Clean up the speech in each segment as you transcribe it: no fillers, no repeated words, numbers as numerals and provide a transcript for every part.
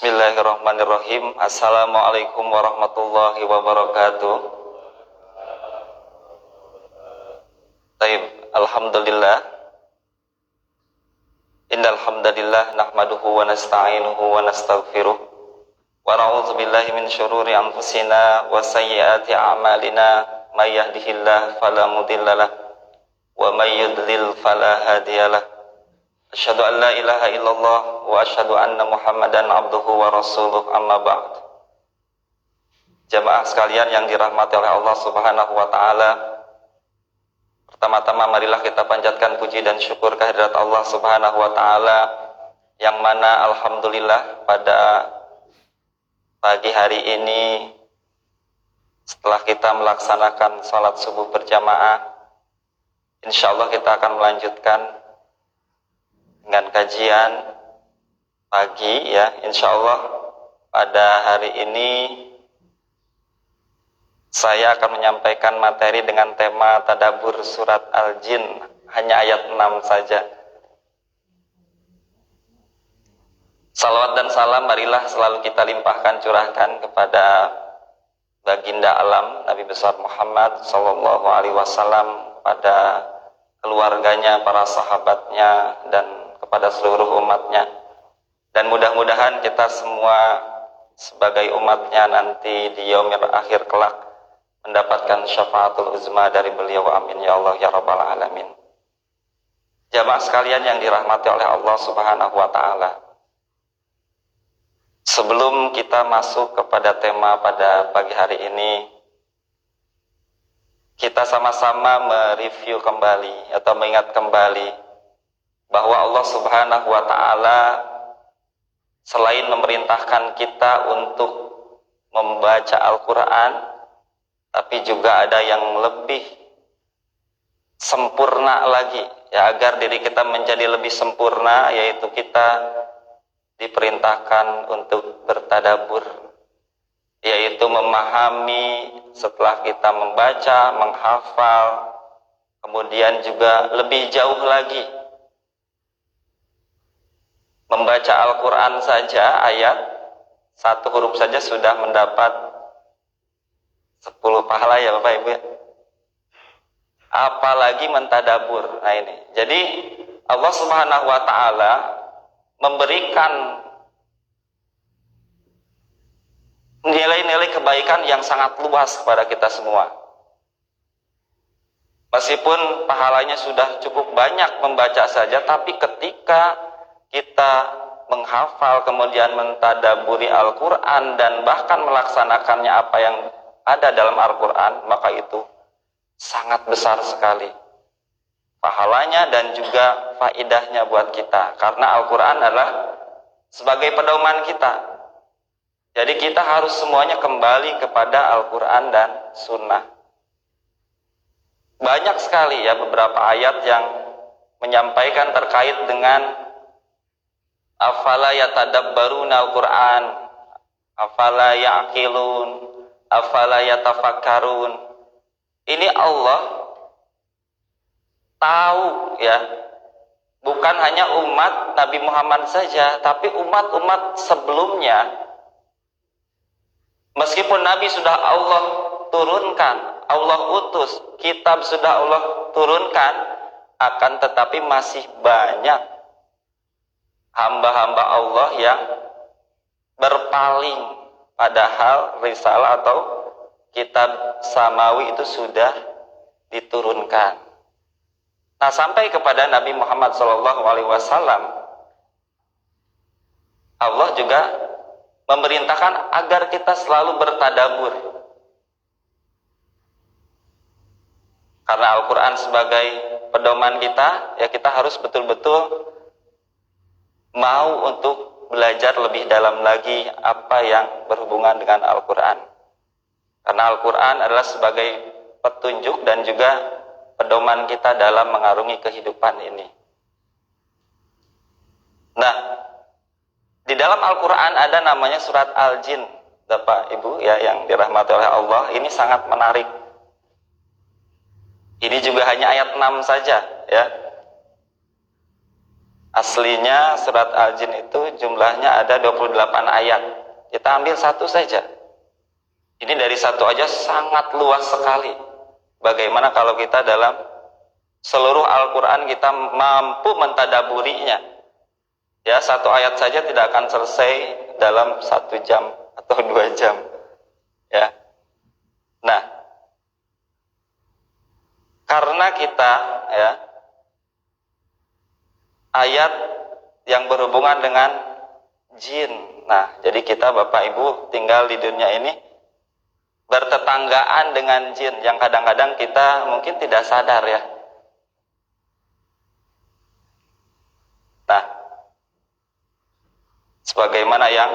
Bismillahirrahmanirrahim. Assalamualaikum warahmatullahi wabarakatuh. Baik, alhamdulillah. Innal hamdalillah nahmaduhu wa nasta'inuhu wa nastaghfiruh. Wa na'udzu billahi min syururi anfusina wa sayyiati a'malina. May yahdihillahu fala mudhillalah wa may yudlil fala hadiyalah. Asyhadu an la ilaha illallah wa asyhadu anna Muhammadan abduhu wa rasuluh, amma ba'd. Jamaah sekalian yang dirahmati oleh Allah Subhanahu wa taala, pertama-tama marilah kita panjatkan puji dan syukur kehadirat Allah Subhanahu wa taala, yang mana alhamdulillah pada pagi hari ini setelah kita melaksanakan salat subuh berjamaah, insyaallah kita akan melanjutkan dengan kajian pagi ya, insyaallah pada hari ini saya akan menyampaikan materi dengan tema tadabbur surat Al-Jin, hanya ayat 6 saja. Salawat dan salam marilah selalu kita limpahkan, curahkan kepada baginda alam Nabi besar Muhammad sallallahu alaihi wasallam, pada keluarganya, para sahabatnya, dan kepada seluruh umatnya. Dan mudah-mudahan kita semua sebagai umatnya nanti di yaumil akhir kelak mendapatkan syafaatul uzma dari beliau, amin ya Allah ya rabbal alamin. Jamaah sekalian yang dirahmati oleh Allah Subhanahu wa taala, sebelum kita masuk kepada tema pada pagi hari ini, kita sama-sama mereview kembali atau mengingat kembali bahwa Allah Subhanahu wa taala selain memerintahkan kita untuk membaca Al-Qur'an, tapi juga ada yang lebih sempurna lagi ya, agar diri kita menjadi lebih sempurna, yaitu kita diperintahkan untuk bertadabbur, yaitu memahami setelah kita membaca, menghafal, kemudian juga lebih jauh lagi membaca Al-Quran saja, ayat satu huruf saja sudah mendapat 10 pahala ya Bapak Ibu ya. Apalagi mentadabur. Nah ini, jadi Allah Subhanahu wa ta'ala memberikan nilai-nilai kebaikan yang sangat luas kepada kita semua. Meskipun pahalanya sudah cukup banyak membaca saja, tapi ketika kita menghafal kemudian mentadaburi Al-Quran dan bahkan melaksanakannya apa yang ada dalam Al-Quran, maka itu sangat besar sekali pahalanya dan juga faidahnya buat kita, karena Al-Quran adalah sebagai pedoman kita. Jadi kita harus semuanya kembali kepada Al-Quran dan Sunnah. Banyak sekali ya beberapa ayat yang menyampaikan terkait dengan afala yatadabbaruna al-Qur'an, afala ya'qilun, afala yatafakkarun. Ini Allah tahu ya, bukan hanya umat Nabi Muhammad saja, tapi umat-umat sebelumnya. Meskipun Nabi sudah Allah turunkan, Allah utus, kitab sudah Allah turunkan, akan tetapi masih banyak hamba-hamba Allah yang berpaling, padahal risalah atau kitab samawi itu sudah diturunkan. Nah, sampai kepada Nabi Muhammad SAW, Allah juga memerintahkan agar kita selalu bertadabbur, karena Al-Quran sebagai pedoman kita, ya kita harus betul-betul mau untuk belajar lebih dalam lagi apa yang berhubungan dengan Al-Quran. Karena Al-Quran adalah sebagai petunjuk dan juga pedoman kita dalam mengarungi kehidupan ini. Nah, di dalam Al-Quran ada namanya surat Al-Jin, Bapak Ibu ya yang dirahmati oleh Allah. Ini sangat menarik. Ini juga hanya ayat 6 saja ya. Aslinya surat Al-Jin itu jumlahnya ada 28 ayat. Kita ambil satu saja. Ini dari satu aja sangat luas sekali. Bagaimana kalau kita dalam seluruh Al-Quran kita mampu mentadaburinya? Ya, satu ayat saja tidak akan selesai dalam 1 jam atau 2 jam. Ya. Nah, karena kita ya ayat yang berhubungan dengan jin. Nah, jadi kita Bapak Ibu tinggal di dunia ini bertetanggaan dengan jin yang kadang-kadang kita mungkin tidak sadar ya. Nah, sebagaimana yang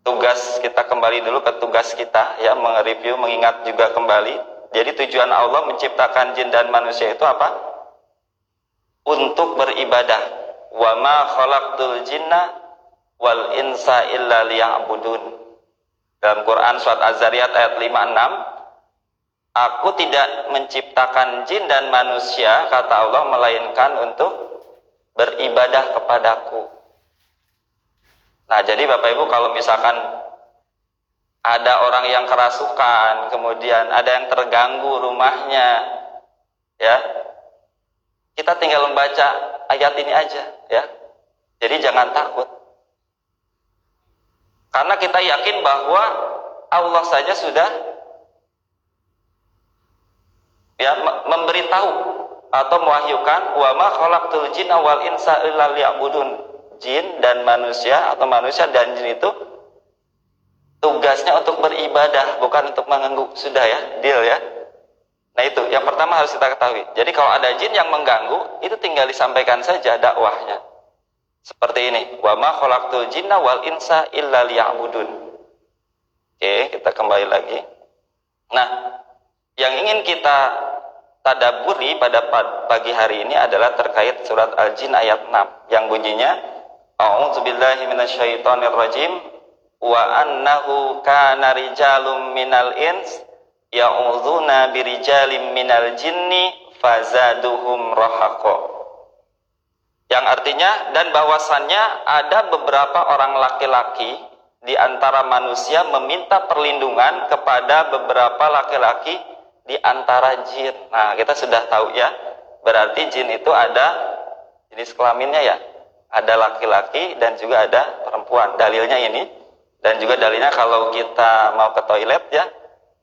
tugas kita kembali dulu ke tugas kita ya, mereview, mengingat juga kembali. Jadi tujuan Allah menciptakan jin dan manusia itu apa? Untuk beribadah. Wa ma khalaqtul jinna wal insa illa liya'budun. Dalam Quran surat Az-Zariyat ayat 56, aku tidak menciptakan jin dan manusia, kata Allah, melainkan untuk beribadah kepadaku. Nah, jadi Bapak Ibu, kalau misalkan ada orang yang kerasukan, kemudian ada yang terganggu rumahnya, ya, kita tinggal membaca ayat ini aja, ya. Jadi jangan takut. Karena kita yakin bahwa Allah saja sudah ya memberitahu atau mewahyukan wa ma khalaqtul jinna wal insa illa liya'budun. Jin dan manusia atau manusia dan jin itu tugasnya untuk beribadah, bukan untuk mengganggu. Sudah ya, deal ya. Nah itu, yang pertama harus kita ketahui. Jadi kalau ada jin yang mengganggu, itu tinggal disampaikan saja dakwahnya. Seperti ini, wa ma khalaqtul jinna wal insa illa liya'budun. Oke, kita kembali lagi. Nah, yang ingin kita tadabburi pada pagi hari ini adalah terkait surat Al-Jin ayat 6 yang bunyinya A'udzubillahi minasyaitonirrajim wa annahu kana rijalun minal ins ya'udzuna birijalim minal jinni fazaduhum rahaqa. Yang artinya, dan bahwasannya ada beberapa orang laki-laki di antara manusia meminta perlindungan kepada beberapa laki-laki di antara jin. Nah, kita sudah tahu ya, berarti jin itu ada jenis kelaminnya ya. Ada laki-laki dan juga ada perempuan. Dalilnya ini, dan juga dalilnya kalau kita mau ke toilet ya,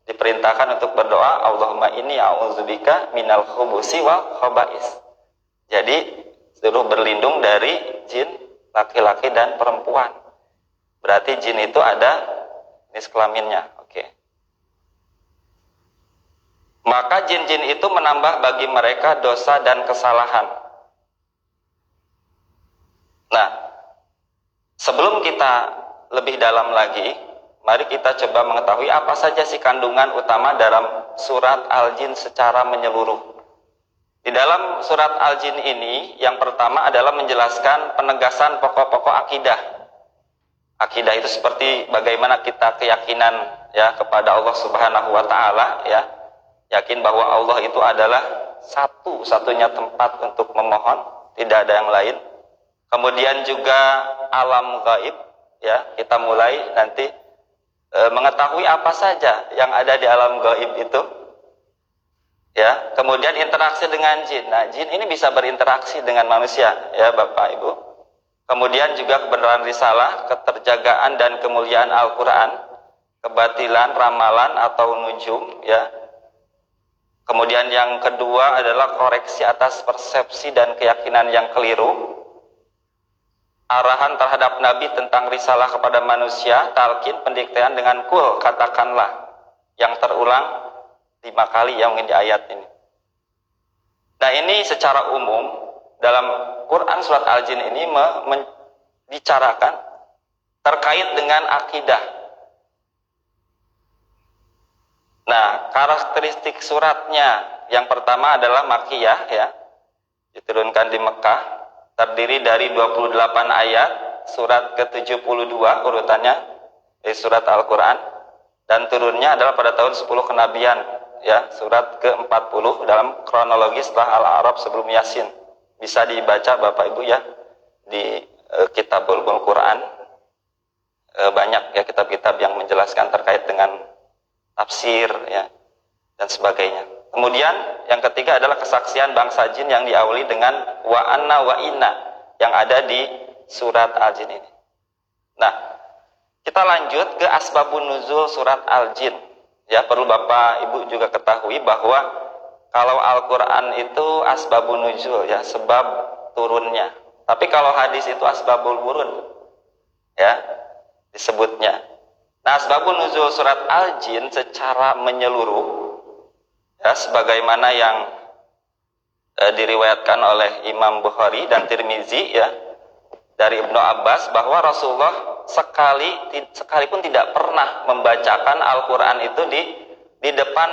diperintahkan untuk berdoa, Allahumma inni a'udzubika minal khubusi wal khaba'is. Jadi suruh berlindung dari jin laki-laki dan perempuan. Berarti jin itu ada jenis kelaminnya. Oke. Maka jin-jin itu menambah bagi mereka dosa dan kesalahan. Nah, sebelum kita lebih dalam lagi, mari kita coba mengetahui apa saja sih kandungan utama dalam surat Al-Jin secara menyeluruh. Di dalam surat Al-Jin ini, yang pertama adalah menjelaskan penegasan pokok-pokok akidah. Akidah itu seperti bagaimana kita keyakinan ya kepada Allah Subhanahu wa taala ya. Yakin bahwa Allah itu adalah satu-satunya tempat untuk memohon, tidak ada yang lain. Kemudian juga alam gaib ya, kita mulai nanti mengetahui apa saja yang ada di alam gaib itu. Ya, kemudian interaksi dengan jin. Nah, jin ini bisa berinteraksi dengan manusia, ya Bapak Ibu. Kemudian juga kebenaran risalah, keterjagaan dan kemuliaan Al-Quran, kebatilan, ramalan atau nujum, ya. Kemudian yang kedua adalah koreksi atas persepsi dan keyakinan yang keliru. Arahan terhadap Nabi tentang risalah kepada manusia, talqin, pendiktean dengan kul, katakanlah, yang terulang 5 kali yang mungkin di ayat ini. Nah, ini secara umum dalam Quran surat Al-Jin ini membicarakan terkait dengan akidah. Nah, karakteristik suratnya yang pertama adalah Makkiyah ya, diturunkan di Mekah, terdiri dari 28 ayat, surat ke-72 urutannya surat Al-Quran, dan turunnya adalah pada tahun 10 kenabian ya, surat ke-40 dalam kronologi setelah Al-A'raf sebelum Yasin. bisa dibaca Bapak Ibu ya di Kitabul Quran. Banyak ya kitab-kitab yang menjelaskan terkait dengan tafsir ya dan sebagainya. Kemudian yang ketiga adalah kesaksian bangsa jin yang diawali dengan wa anna wa inna yang ada di surat Al-Jin ini. Nah, kita lanjut ke asbabun nuzul surat Al-Jin. Ya, perlu Bapak Ibu juga ketahui bahwa kalau Al-Qur'an itu asbabun nuzul ya, sebab turunnya. Tapi kalau hadis itu asbabul wurud. Ya, disebutnya. Nah, asbabun nuzul surat Al-Jin secara menyeluruh ya sebagaimana yang diriwayatkan oleh Imam Bukhari dan Tirmizi ya dari Ibnu Abbas bahwa Rasulullah sekalipun tidak pernah membacakan Al-Qur'an itu di depan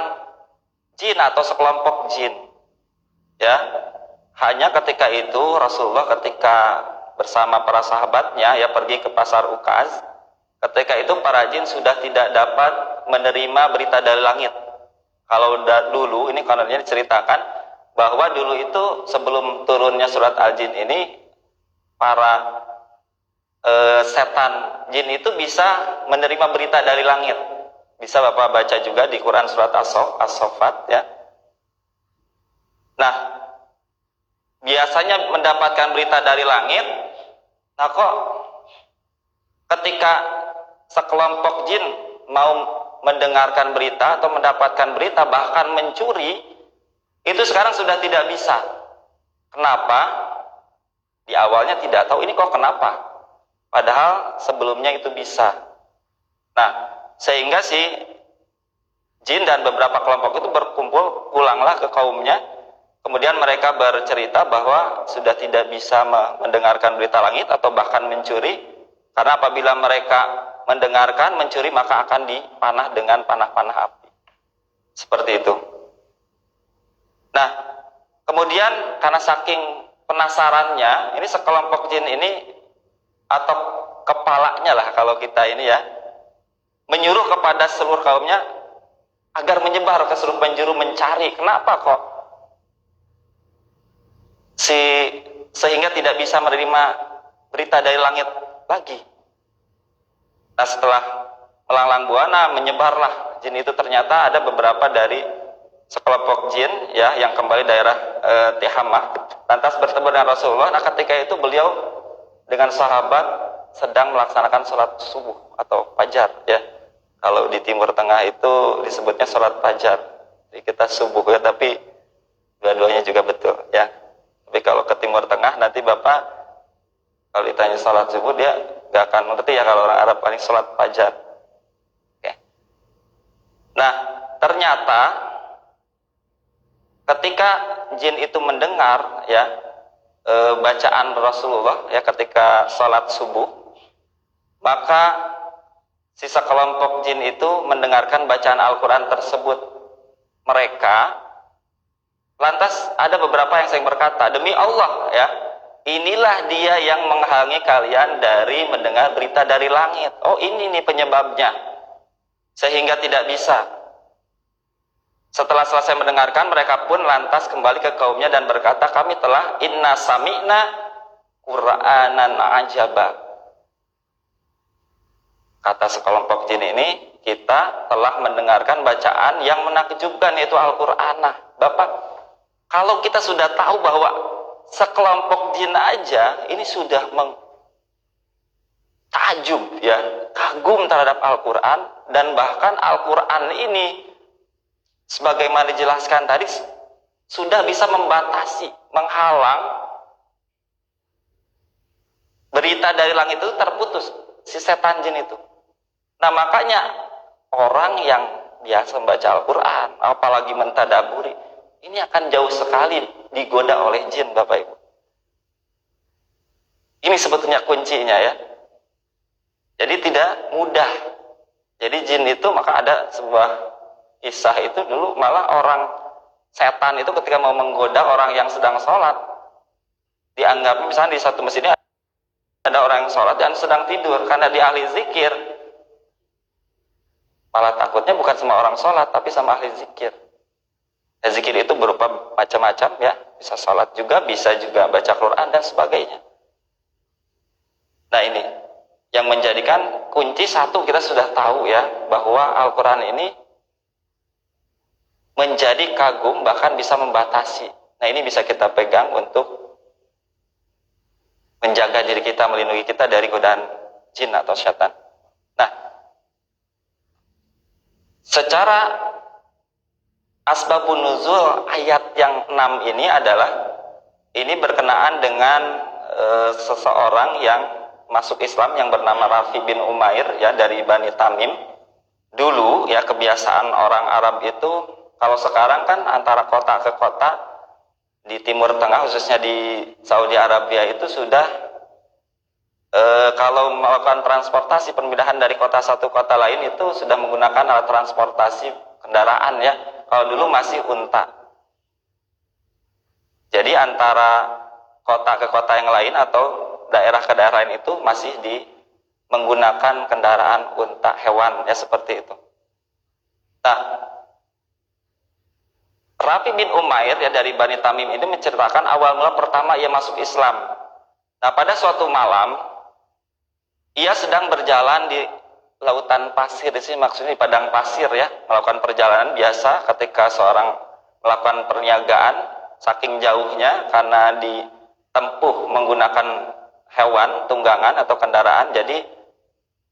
jin atau sekelompok jin. Ya. Hanya ketika itu Rasulullah ketika bersama para sahabatnya ya pergi ke pasar Ukaz. Ketika itu para jin sudah tidak dapat menerima berita dari langit. Kalau dulu ini kononnya diceritakan bahwa dulu itu sebelum turunnya surat Al-Jin ini para setan jin itu bisa menerima berita dari langit. Bisa Bapak baca juga di Quran surat As-Saffat ya. Nah, biasanya mendapatkan berita dari langit. Nah kok ketika sekelompok jin mau mendengarkan berita atau mendapatkan berita bahkan mencuri, itu sekarang sudah tidak bisa. Kenapa? Di awalnya tidak tahu ini kok kenapa. Padahal sebelumnya itu bisa. Nah, sehingga si jin dan beberapa kelompok itu berkumpul, pulanglah ke kaumnya. Kemudian mereka bercerita bahwa sudah tidak bisa mendengarkan berita langit atau bahkan mencuri. Karena apabila mereka mendengarkan, mencuri, maka akan dipanah dengan panah-panah api. Seperti itu. Nah, kemudian karena saking penasarannya, ini sekelompok jin ini atau kepalanya lah kalau kita ini ya, menyuruh kepada seluruh kaumnya agar menyebar ke seluruh penjuru mencari kenapa kok sehingga tidak bisa menerima berita dari langit lagi. Nah, setelah melanglang buana menyebarlah jin itu, ternyata ada beberapa dari sekelompok jin ya yang kembali daerah Tihamah lantas bertemu dengan Rasulullah. Nah, ketika itu beliau dengan sahabat sedang melaksanakan sholat subuh atau fajar ya. Kalau di Timur Tengah itu disebutnya sholat fajar. Jadi kita subuh ya, tapi dua-duanya juga betul ya. Tapi kalau ke Timur Tengah nanti Bapak kalau ditanya sholat subuh dia gak akan ngerti ya kalau orang Arab paling sholat fajar. Oke. Nah, ternyata ketika jin itu mendengar ya bacaan Rasulullah ya ketika sholat subuh, maka sisa kelompok jin itu mendengarkan bacaan Al-Quran tersebut. Mereka lantas ada beberapa yang sering berkata, demi Allah ya, inilah dia yang menghalangi kalian dari mendengar berita dari langit. Oh, ini nih penyebabnya sehingga tidak bisa. Setelah selesai mendengarkan, mereka pun lantas kembali ke kaumnya dan berkata, kami telah inna sami'na Qur'anan ajaba. Kata sekelompok jin ini, kita telah mendengarkan bacaan yang menakjubkan, yaitu Al-Qur'anah. Bapak, kalau kita sudah tahu bahwa sekelompok jin aja ini sudah takjub ya, kagum terhadap Al-Qur'an, dan bahkan Al-Qur'an ini sebagaimana dijelaskan tadi sudah bisa membatasi, menghalang berita dari langit itu terputus, si setan jin itu. Nah, makanya orang yang biasa membaca Al-Quran, apalagi mentadaburi, ini akan jauh sekali digoda oleh jin, Bapak Ibu. Ini sebetulnya kuncinya ya. Jadi tidak mudah. Jadi jin itu, maka ada sebuah kisah itu dulu malah orang setan itu ketika mau menggoda orang yang sedang sholat, dianggap misalnya di satu masjid ada orang yang sholat dan sedang tidur karena dia ahli zikir. Malah takutnya bukan sama orang sholat tapi sama ahli zikir. Ya, zikir itu berupa macam-macam ya, bisa sholat juga, bisa juga baca Quran dan sebagainya. Nah ini yang menjadikan kunci satu, kita sudah tahu ya bahwa Al-Quran ini menjadi kagum, bahkan bisa membatasi. Nah ini bisa kita pegang untuk menjaga diri kita, melindungi kita dari godaan jin atau syaitan. Nah, secara asbabun nuzul ayat yang 6 ini adalah ini berkenaan dengan seseorang yang masuk Islam yang bernama Rafi bin Umair ya, dari Bani Tamim. Dulu ya kebiasaan orang Arab itu, kalau sekarang kan antara kota ke kota di Timur Tengah, khususnya di Saudi Arabia itu sudah kalau melakukan transportasi pemindahan dari kota satu kota lain itu sudah menggunakan alat transportasi kendaraan ya. Kalau dulu masih unta. Jadi antara kota ke kota yang lain atau daerah ke daerah lain itu masih menggunakan kendaraan unta, hewan ya, seperti itu. Nah, Rafi bin Umair ya dari Bani Tamim ini menceritakan awal mula pertama ia masuk Islam. Nah, pada suatu malam ia sedang berjalan di lautan pasir. Di sini maksudnya di padang pasir ya, melakukan perjalanan biasa ketika seorang melakukan perniagaan, saking jauhnya karena ditempuh menggunakan hewan tunggangan atau kendaraan, jadi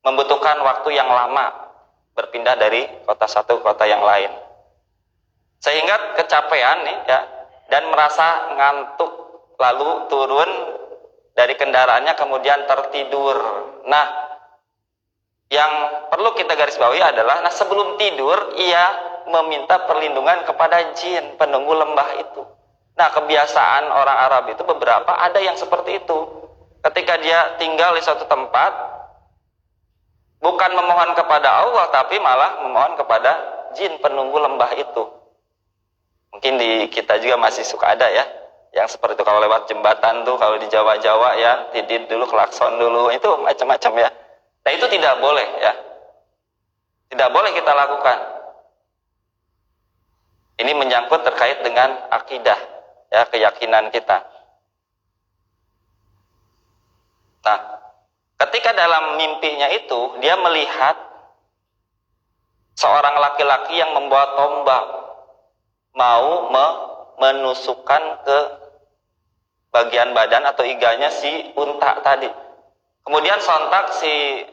membutuhkan waktu yang lama berpindah dari kota satu ke kota yang lain. Sehingga kecapean nih ya, dan merasa ngantuk, lalu turun dari kendaraannya kemudian tertidur. Nah, yang perlu kita garis bawahi adalah, nah sebelum tidur ia meminta perlindungan kepada jin penunggu lembah itu. Nah, kebiasaan orang Arab itu beberapa ada yang seperti itu. Ketika dia tinggal di suatu tempat, bukan memohon kepada Allah tapi malah memohon kepada jin penunggu lembah itu. Mungkin di kita juga masih suka ada ya yang seperti itu, kalau lewat jembatan tuh, kalau di Jawa-Jawa ya, tidit dulu, klakson dulu, itu macam-macam ya. Nah itu tidak boleh ya, tidak boleh kita lakukan. Ini menyangkut terkait dengan akidah ya, keyakinan kita. Nah, ketika dalam mimpinya itu dia melihat seorang laki-laki yang membawa tombak mau menusukkan ke bagian badan atau iganya si unta tadi. Kemudian sontak si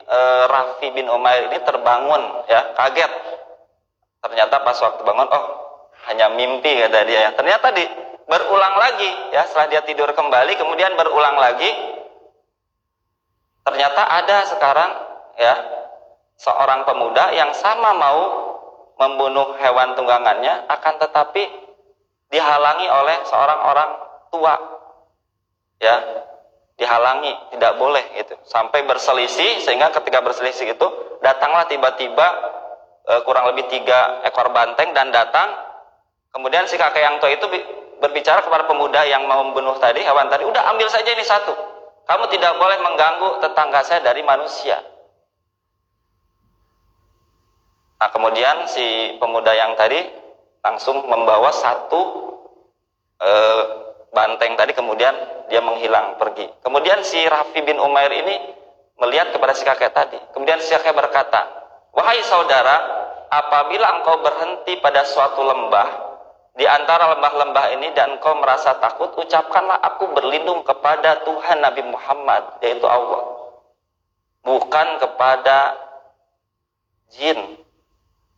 Rafi bin Umair ini terbangun ya, kaget. Ternyata pas waktu bangun, oh hanya mimpi kata dia ya. Ternyata berulang lagi ya, setelah dia tidur kembali kemudian berulang lagi. Ternyata ada sekarang ya seorang pemuda yang sama mau membunuh hewan tunggangannya, akan tetapi dihalangi oleh seorang orang tua ya, dihalangi, tidak boleh itu, sampai berselisih. Sehingga ketika berselisih itu datanglah tiba-tiba kurang lebih 3 ekor banteng dan datang. Kemudian si kakek yang tua itu berbicara kepada pemuda yang mau membunuh tadi, hewan tadi, udah ambil saja ini satu, kamu tidak boleh mengganggu tetangga saya dari manusia. Nah kemudian si pemuda yang tadi langsung membawa satu banteng tadi, kemudian dia menghilang pergi. Kemudian si Rafi bin Umair ini melihat kepada si kakek tadi. Kemudian si kakek berkata, wahai saudara, apabila engkau berhenti pada suatu lembah di antara lembah-lembah ini dan engkau merasa takut, ucapkanlah aku berlindung kepada Tuhan Nabi Muhammad, yaitu Allah, bukan kepada jin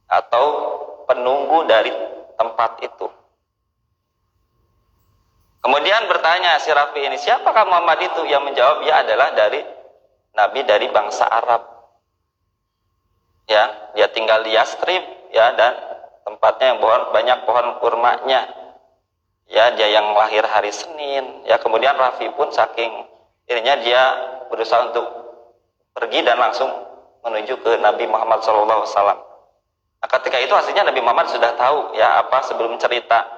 atau penunggu dari tempat itu. Kemudian bertanya si Rafi ini, siapakah Muhammad itu? Yang menjawab, ia adalah nabi dari bangsa Arab. Ya, dia tinggal di Yastrib ya, dan tempatnya yang banyak pohon kurmanya. Ya, dia yang lahir hari Senin. Ya, kemudian Rafi pun saking ininya dia berusaha untuk pergi dan langsung menuju ke Nabi Muhammad SAW. Nah, ketika itu aslinya Nabi Muhammad sudah tahu ya apa sebelum cerita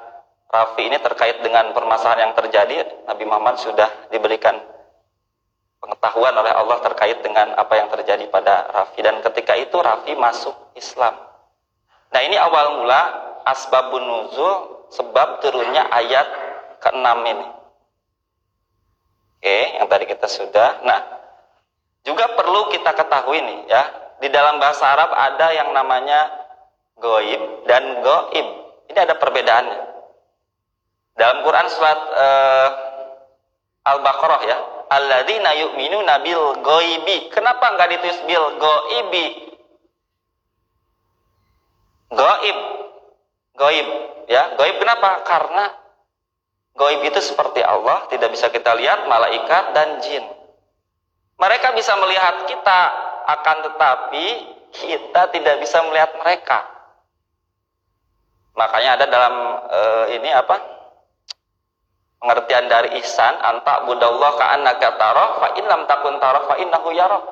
Rafi ini terkait dengan permasalahan yang terjadi, Nabi Muhammad sudah diberikan pengetahuan oleh Allah terkait dengan apa yang terjadi pada Rafi, dan ketika itu Rafi masuk Islam. Nah ini awal mula asbabun nuzul, sebab turunnya ayat keenam ini. Oke, yang tadi kita sudah. Nah, juga perlu kita ketahui nih ya, di dalam bahasa Arab ada yang namanya goib dan goib. Ini ada perbedaannya. Dalam Quran surat Al-Baqarah ya, alladzina yu'minuna bil goibi. Kenapa nggak ditulis bil goibi? Goib, goib ya, goib kenapa? Karena goib itu seperti Allah, tidak bisa kita lihat, malaikat dan jin. Mereka bisa melihat kita, akan tetapi kita tidak bisa melihat mereka. Makanya ada dalam ini apa? Pengertian dari ihsan, anta budallah ka'annaka tarah fa in lam takun tarah fa innahu yarah.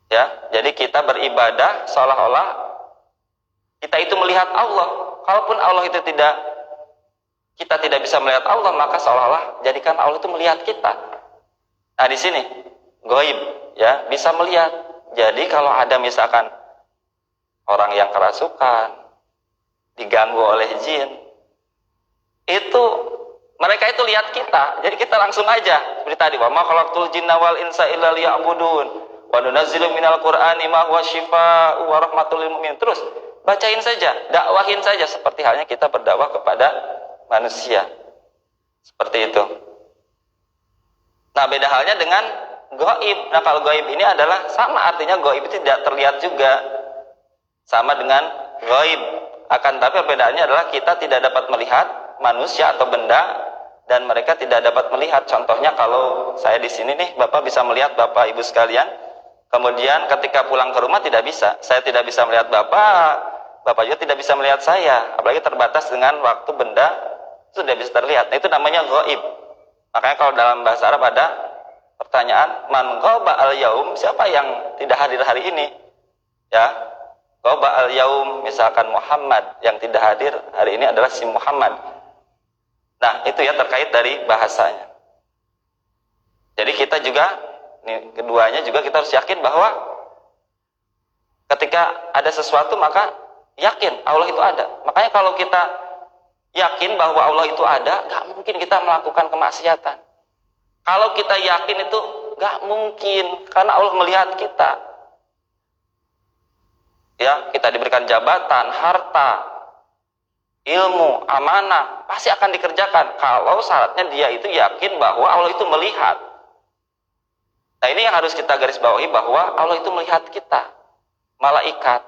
Ya, jadi kita beribadah seolah-olah kita itu melihat Allah. Kalaupun Allah itu kita tidak bisa melihat Allah, maka seolah-olah jadikan Allah itu melihat kita. Nah, di sini goib ya, bisa melihat. Jadi kalau ada misalkan orang yang kerasukan, diganggu oleh jin, itu mereka itu lihat kita. Jadi kita langsung aja seperti tadi, wa ma khalaqtul jinna wal insa illa liya'budun wa nunazzilu minal qur'ani ma huwa syifaa'u wa rahmatul lil mu'minin. Terus bacain saja, dakwahin saja, seperti halnya kita berdakwah kepada manusia. Seperti itu. Nah, beda halnya dengan gaib. Nah, kalau gaib ini adalah sama, artinya gaib itu tidak terlihat juga. Sama dengan gaib. Akan tapi perbedaannya adalah kita tidak dapat melihat manusia atau benda dan mereka tidak dapat melihat. Contohnya kalau saya di sini nih, Bapak bisa melihat Bapak Ibu sekalian. Kemudian ketika pulang ke rumah tidak bisa. Saya tidak bisa melihat Bapak juga tidak bisa melihat saya. Apalagi terbatas dengan waktu benda itu tidak bisa terlihat. Nah, itu namanya gaib. Makanya kalau dalam bahasa Arab ada pertanyaan, man ghaba al-yaum, siapa yang tidak hadir hari ini? Ya, ghaba al-yaum, misalkan Muhammad, yang tidak hadir hari ini adalah si Muhammad. Nah, itu ya terkait dari bahasanya. Jadi kita juga, ini keduanya juga kita harus yakin bahwa ketika ada sesuatu maka yakin Allah itu ada. Makanya kalau kita yakin bahwa Allah itu ada, gak mungkin kita melakukan kemaksiatan. Kalau kita yakin itu gak mungkin, karena Allah melihat kita. Ya, kita diberikan jabatan, harta, ilmu, amanah, pasti akan dikerjakan. Kalau syaratnya dia itu yakin bahwa Allah itu melihat. Nah, ini yang harus kita garis bawahi, bahwa Allah itu melihat kita. Malaikat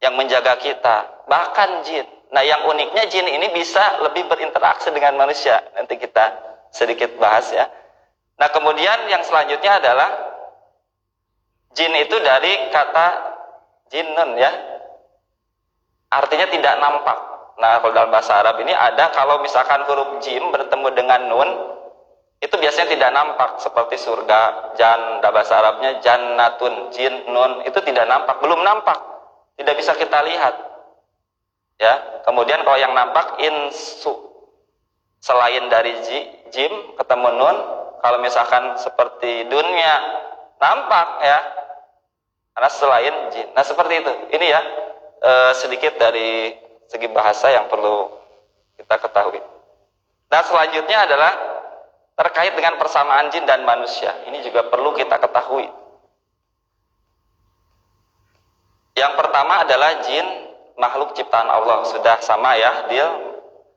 yang menjaga kita, bahkan jin. Nah, yang uniknya jin ini bisa lebih berinteraksi dengan manusia. Nanti kita sedikit bahas ya. Nah, kemudian yang selanjutnya adalah jin itu dari kata jinnun ya. Artinya tidak nampak. Nah, kalau dalam bahasa Arab ini ada, kalau misalkan huruf jim bertemu dengan nun, itu biasanya tidak nampak. Seperti surga, dalam bahasa Arabnya jannatun, jin, nun, itu tidak nampak, belum nampak. Tidak bisa kita lihat. Ya, kemudian kalau yang nampak insu, selain dari jim ketemu nun, kalau misalkan seperti dunia nampak ya, karena selain jin. Nah, seperti itu. Ini ya sedikit dari segi bahasa yang perlu kita ketahui. Nah, selanjutnya adalah terkait dengan persamaan jin dan manusia. Ini juga perlu kita ketahui. Yang pertama adalah jin makhluk ciptaan Allah, sudah sama ya,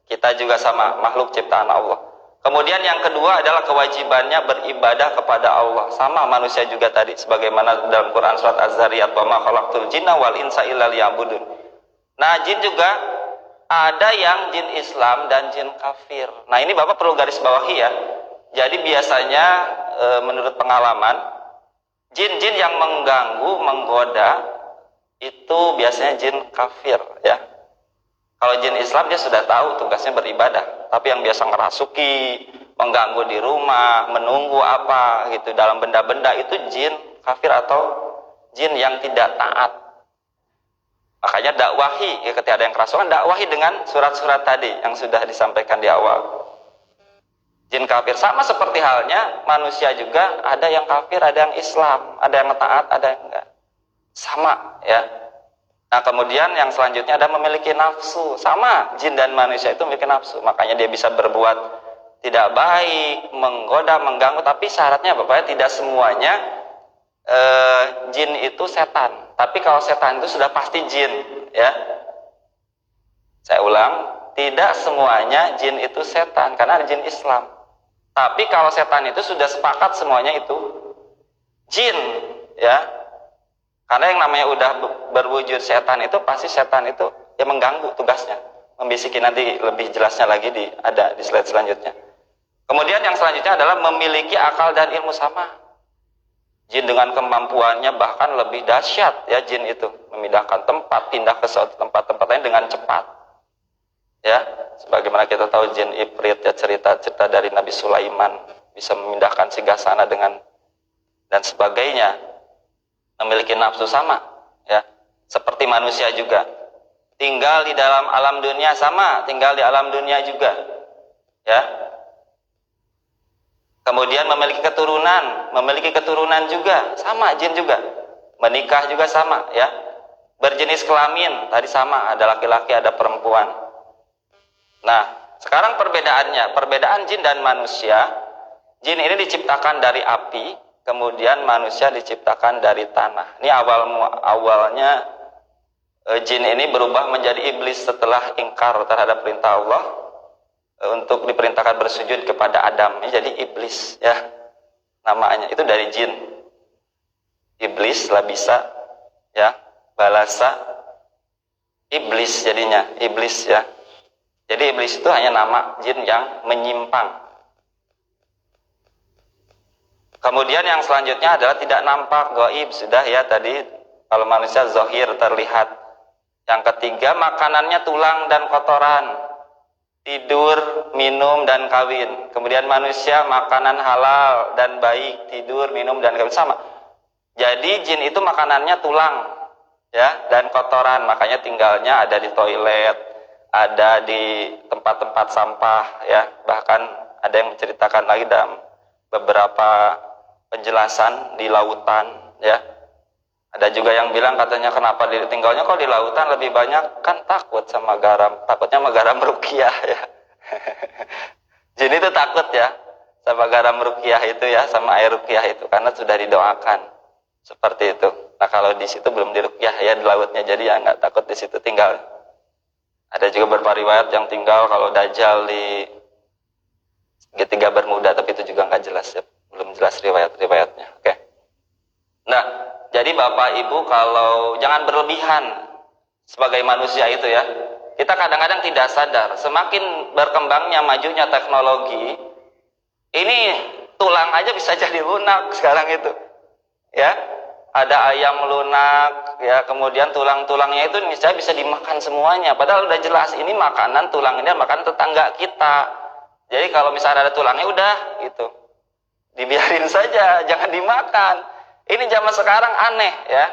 kita juga sama makhluk ciptaan Allah. Kemudian yang kedua adalah kewajibannya beribadah kepada Allah, sama manusia juga tadi, sebagaimana dalam Quran surat Az-Zariyat, wa ma khalaqtul jinna wal insa illa liya'budun. Nah, jin juga ada yang jin Islam dan jin kafir. Nah, ini Bapak perlu garis bawahi ya. Jadi biasanya menurut pengalaman, jin-jin yang mengganggu, menggoda itu biasanya jin kafir ya. Kalau jin Islam dia sudah tahu tugasnya beribadah, tapi yang biasa ngerasuki, mengganggu di rumah, menunggu apa gitu dalam benda-benda, itu jin kafir atau jin yang tidak taat. Makanya dakwahi, ya, ketika ada yang kerasukan, dakwahi dengan surat-surat tadi yang sudah disampaikan di awal. Jin kafir sama seperti halnya manusia juga, ada yang kafir, ada yang Islam, ada yang taat, ada yang enggak. Sama ya. Nah, kemudian yang selanjutnya ada memiliki nafsu. Sama, jin dan manusia itu memiliki nafsu. Makanya dia bisa berbuat tidak baik, menggoda, mengganggu. Tapi syaratnya Bapak, tidak semuanya jin itu setan. Tapi kalau setan itu sudah pasti jin, ya. Saya ulang, tidak semuanya jin itu setan, karena ada jin Islam. Tapi kalau setan itu sudah sepakat semuanya itu jin, ya. Karena yang namanya udah berwujud setan itu, pasti setan itu ya mengganggu tugasnya. Membisiki, nanti lebih jelasnya lagi ada di slide selanjutnya. Kemudian yang selanjutnya adalah memiliki akal dan ilmu sama. Jin dengan kemampuannya bahkan lebih dahsyat, ya, jin itu memindahkan tempat, pindah ke suatu tempat-tempat lain dengan cepat. Ya, sebagaimana kita tahu jin Ifrit, ya, cerita-cerita dari Nabi Sulaiman bisa memindahkan singgasana dengan dan sebagainya. Memiliki nafsu sama, ya, seperti manusia juga. Tinggal di dalam alam dunia sama, tinggal di alam dunia juga, ya. Kemudian memiliki keturunan juga sama, jin juga. Menikah juga sama, ya. Berjenis kelamin tadi sama, ada laki-laki, ada perempuan. Nah, sekarang perbedaan jin dan manusia. Jin ini diciptakan dari api, kemudian manusia diciptakan dari tanah. Ini awalnya jin ini berubah menjadi iblis setelah ingkar terhadap perintah Allah untuk diperintahkan bersujud kepada Adam. Ini jadi iblis, ya, namanya itu dari jin. Iblis lah bisa, ya, balasa iblis jadinya, iblis, ya. Jadi iblis itu hanya nama jin yang menyimpang. Kemudian yang selanjutnya adalah tidak nampak, gaib, sudah, ya, tadi kalau manusia zahir, terlihat. Yang ketiga, makanannya tulang dan kotoran, tidur, minum, dan kawin. Kemudian manusia makanan halal dan baik, tidur, minum, dan kawin, sama. Jadi jin itu makanannya tulang, ya, dan kotoran, makanya tinggalnya ada di toilet, ada di tempat-tempat sampah, ya. Bahkan ada yang menceritakan lagi dalam beberapa penjelasan di lautan, ya. Ada juga yang bilang katanya kenapa tinggalnya kok di lautan lebih banyak, kan takut sama garam, takutnya sama garam ruqyah, ya. Jin itu takut, ya, sama garam ruqyah itu, ya, sama air ruqyah itu, karena sudah didoakan seperti itu. Nah, kalau di situ belum di ruqyah, ya, di lautnya, jadi ya nggak takut di situ tinggal. Ada juga beberapa riwayat yang tinggal kalau Dajjal di segitiga Bermuda, tapi itu juga nggak jelas, ya. Belum jelas riwayatnya. Oke. Nah, jadi Bapak Ibu, kalau jangan berlebihan sebagai manusia itu, ya. Kita kadang-kadang tidak sadar, semakin berkembangnya, majunya teknologi, ini tulang aja bisa jadi lunak sekarang itu, ya. Ada ayam lunak, ya, kemudian tulang-tulangnya itu misalnya bisa dimakan semuanya. Padahal udah jelas ini makanan, tulang ini makanan tetangga kita. Jadi kalau misalnya ada tulangnya, udah gitu, dibiarin saja, jangan dimakan. Ini zaman sekarang aneh, ya.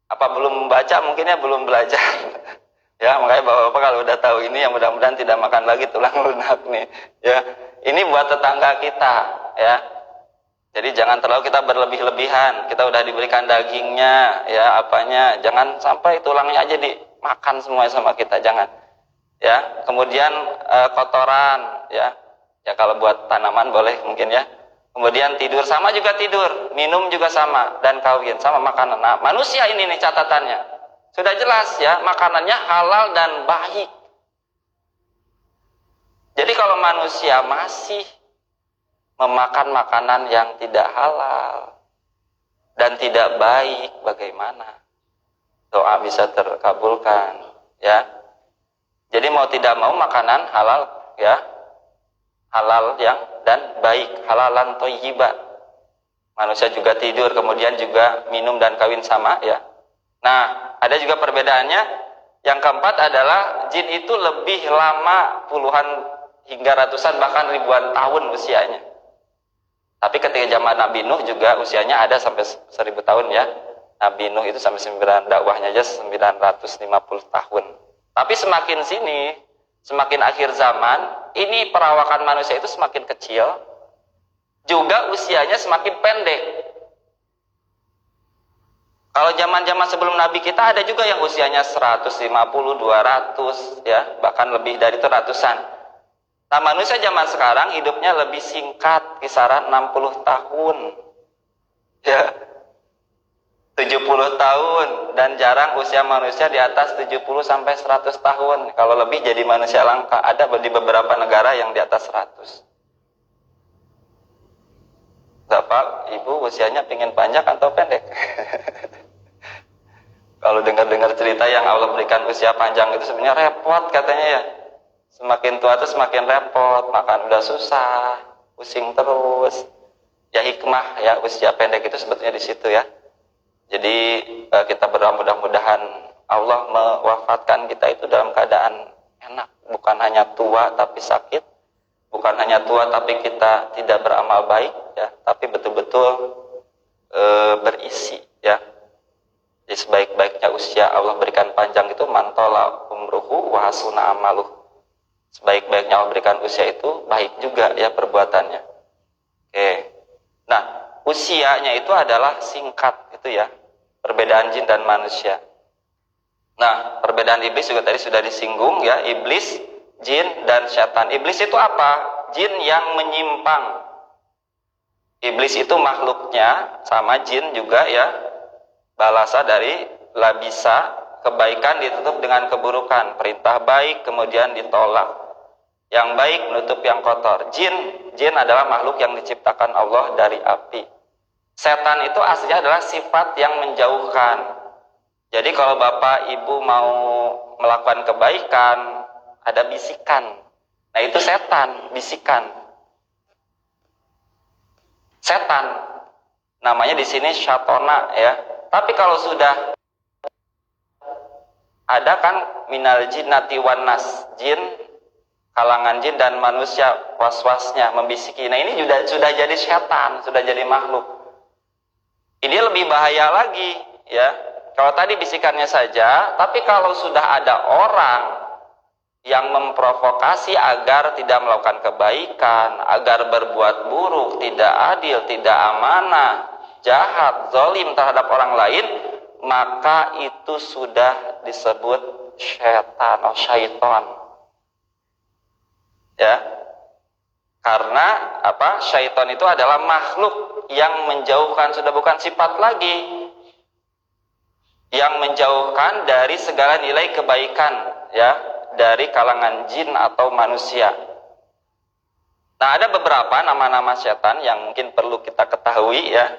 Apa belum baca, mungkin, ya, belum belajar. Ya, makanya Bapak-bapak kalau udah tahu ini, ya, mudah-mudahan tidak makan lagi tulang lunak nih, ya. Ini buat tetangga kita, ya. Jadi jangan terlalu kita berlebih-lebihan. Kita udah diberikan dagingnya, ya, apanya, jangan sampai tulangnya aja dimakan semuanya sama kita, jangan. Ya, kemudian kotoran, ya. Ya, kalau buat tanaman boleh mungkin, ya. Kemudian tidur, sama juga tidur, minum juga sama, dan kawin sama makanan. Nah, manusia ini nih catatannya. Sudah jelas, ya, makanannya halal dan baik. Jadi kalau manusia masih memakan makanan yang tidak halal dan tidak baik, bagaimana doa bisa terkabulkan, ya. Jadi mau tidak mau makanan halal, ya, halal yang dan baik, halalan thayyiba. Manusia juga tidur, kemudian juga minum dan kawin sama, ya. Nah, ada juga perbedaannya. Yang keempat adalah jin itu lebih lama, puluhan hingga ratusan bahkan ribuan tahun usianya. Tapi ketika zaman Nabi Nuh juga usianya ada sampai 1000 tahun, ya. Nabi Nuh itu sampai dakwahnya aja 950 tahun. Tapi semakin sini, semakin akhir zaman, ini perawakan manusia itu semakin kecil, juga usianya semakin pendek. Kalau zaman-zaman sebelum Nabi kita ada juga yang usianya 150, 200 ya, bahkan lebih dari itu ratusan. Nah, manusia zaman sekarang hidupnya lebih singkat, kisaran 60 tahun. Ya, 70 tahun, dan jarang usia manusia di atas 70 sampai 100 tahun. Kalau lebih jadi manusia langka. Ada di beberapa negara yang di atas 100. Bapak, Ibu usianya pingin panjang atau pendek? Kalau dengar-dengar cerita yang Allah berikan usia panjang itu sebenarnya repot katanya ya. Semakin tua itu semakin repot, makan udah susah, pusing terus. Ya hikmah ya usia pendek itu sebetulnya di situ ya. Jadi kita berdoa mudah-mudahan Allah mewafatkan kita itu dalam keadaan enak, bukan hanya tua tapi sakit, bukan hanya tua tapi kita tidak beramal baik ya, tapi betul-betul berisi ya. Jadi sebaik-baiknya usia Allah berikan panjang itu mantola umruhu wa hasuna amaluh. Sebaik-baiknya Allah berikan usia itu baik juga ya perbuatannya. Oke. Nah, usianya itu adalah singkat itu ya. Perbedaan jin dan manusia. Nah, perbedaan iblis juga tadi sudah disinggung ya. Iblis, jin, dan syaitan. Iblis itu apa? Jin yang menyimpang. Iblis itu makhluknya sama jin juga ya. Balasa dari labisa, kebaikan ditutup dengan keburukan. Perintah baik kemudian ditolak. Yang baik menutup yang kotor. Jin adalah makhluk yang diciptakan Allah dari api. Setan itu aslinya adalah sifat yang menjauhkan. Jadi kalau Bapak Ibu mau melakukan kebaikan, ada bisikan. Nah itu setan, bisikan. Setan. Namanya di sini syatona ya. Tapi kalau sudah ada kan minal jinnati wan nas, jin, kalangan jin dan manusia was-wasnya membisiki. Nah ini sudah jadi setan, sudah jadi makhluk. Ini lebih bahaya lagi ya. Kalau tadi bisikannya saja, tapi kalau sudah ada orang yang memprovokasi agar tidak melakukan kebaikan, agar berbuat buruk, tidak adil, tidak amanah, jahat, zalim terhadap orang lain, maka itu sudah disebut syaitan atau syaiton. Ya. Karena apa? Syaiton itu adalah makhluk yang menjauhkan, sudah bukan sifat lagi, yang menjauhkan dari segala nilai kebaikan ya, dari kalangan jin atau manusia. Nah, ada beberapa nama-nama syaitan yang mungkin perlu kita ketahui ya.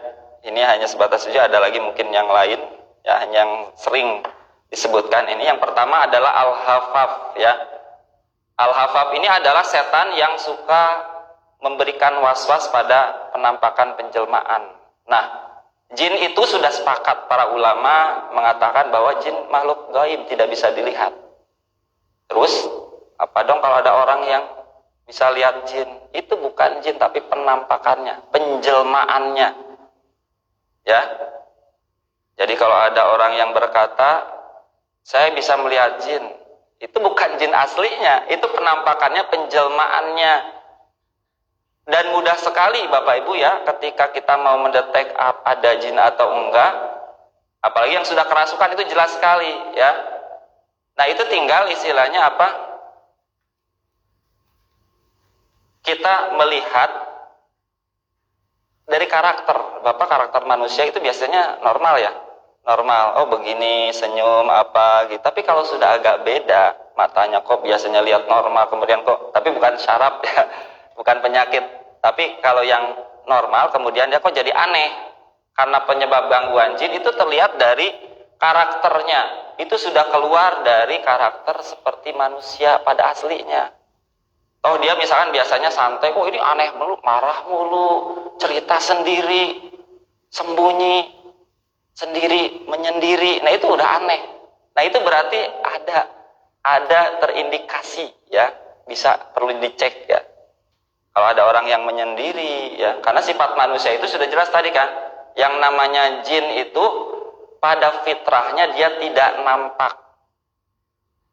Ini hanya sebatas saja, ada lagi mungkin yang lain ya, yang sering disebutkan. Ini yang pertama adalah Al-Hafaf ya. Al-Hafaf ini adalah setan yang suka memberikan was-was pada penampakan penjelmaan. Nah, jin itu sudah sepakat, para ulama mengatakan bahwa jin makhluk gaib, tidak bisa dilihat. Terus, apa dong kalau ada orang yang bisa lihat jin? Itu bukan jin tapi penampakannya, penjelmaannya. Ya. Jadi kalau ada orang yang berkata, saya bisa melihat jin, itu bukan jin aslinya, itu penampakannya, penjelmaannya. Dan mudah sekali Bapak Ibu ya, ketika kita mau mendetek ada jin atau enggak, apalagi yang sudah kerasukan itu jelas sekali ya. Nah itu tinggal istilahnya apa? Kita melihat dari karakter. Bapak, karakter manusia itu biasanya normal ya, normal. Oh begini, senyum apa gitu. Tapi kalau sudah agak beda, matanya kok biasanya lihat normal, kemudian kok, tapi bukan syaraf ya, bukan penyakit. Tapi kalau yang normal kemudian dia kok jadi aneh, karena penyebab gangguan jin itu terlihat dari karakternya. Itu sudah keluar dari karakter seperti manusia pada aslinya. Oh dia misalkan biasanya santai, kok ini aneh mulu, marah mulu, cerita sendiri, sembunyi sendiri, menyendiri. Nah itu udah aneh. Nah itu berarti ada terindikasi ya, bisa perlu dicek ya. Kalau ada orang yang menyendiri ya, karena sifat manusia itu sudah jelas tadi kan, yang namanya jin itu pada fitrahnya dia tidak nampak.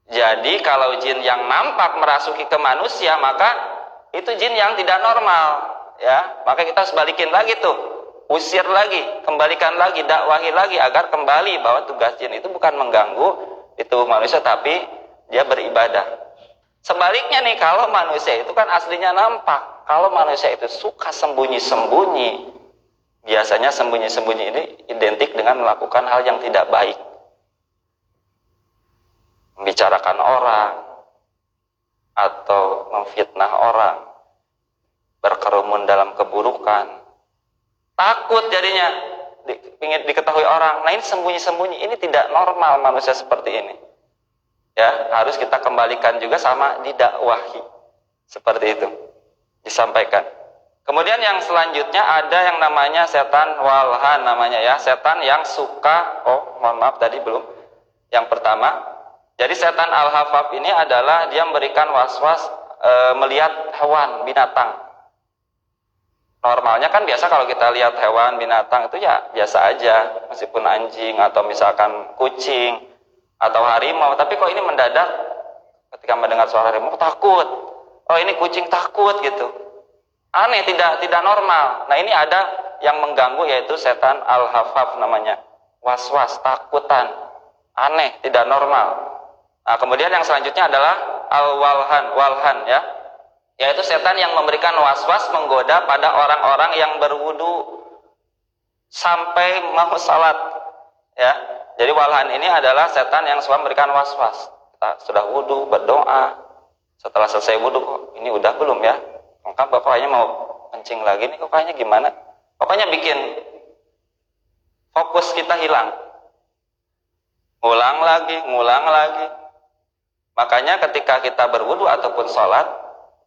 Jadi kalau jin yang nampak merasuki ke manusia, maka itu jin yang tidak normal ya. Maka kita harus balikin lagi tuh. usir lagi, kembalikan lagi, dakwahi lagi agar kembali bahwa tugas jin itu bukan mengganggu di tubuh manusia, tapi dia beribadah. Sebaliknya nih, kalau manusia itu kan aslinya nampak. Kalau manusia itu suka sembunyi-sembunyi, biasanya sembunyi-sembunyi ini identik dengan melakukan hal yang tidak baik. Membicarakan orang, atau memfitnah orang, berkerumun dalam keburukan. Takut jadinya ingin diketahui orang. Nah, ini sembunyi-sembunyi, ini tidak normal manusia seperti ini. Ya, harus kita kembalikan juga sama didakwahi. Seperti itu disampaikan. Kemudian yang selanjutnya ada yang namanya setan walhan namanya ya, setan yang suka, mohon maaf tadi belum. Yang pertama, jadi setan al-hafaf ini adalah dia memberikan was-was melihat hewan, binatang. Normalnya kan biasa kalau kita lihat hewan, binatang itu ya biasa aja, meskipun anjing atau misalkan kucing atau harimau, tapi kok ini mendadak ketika mendengar suara harimau takut, ini kucing takut gitu, aneh, tidak normal. Nah, ini ada yang mengganggu, yaitu setan al-hafaf namanya, was-was, takutan, aneh, tidak normal. Nah, kemudian yang selanjutnya adalah walhan ya, yaitu setan yang memberikan was-was menggoda pada orang-orang yang berwudu sampai mau salat ya. Jadi walhan ini adalah setan yang suka memberikan was-was. Kita sudah wudu, berdoa, setelah selesai wudu, kok ini udah belum ya? Maka kayaknya mau kencing lagi nih, kok kayaknya gimana? Pokoknya bikin fokus kita hilang. Ngulang lagi. Makanya ketika kita berwudu ataupun sholat,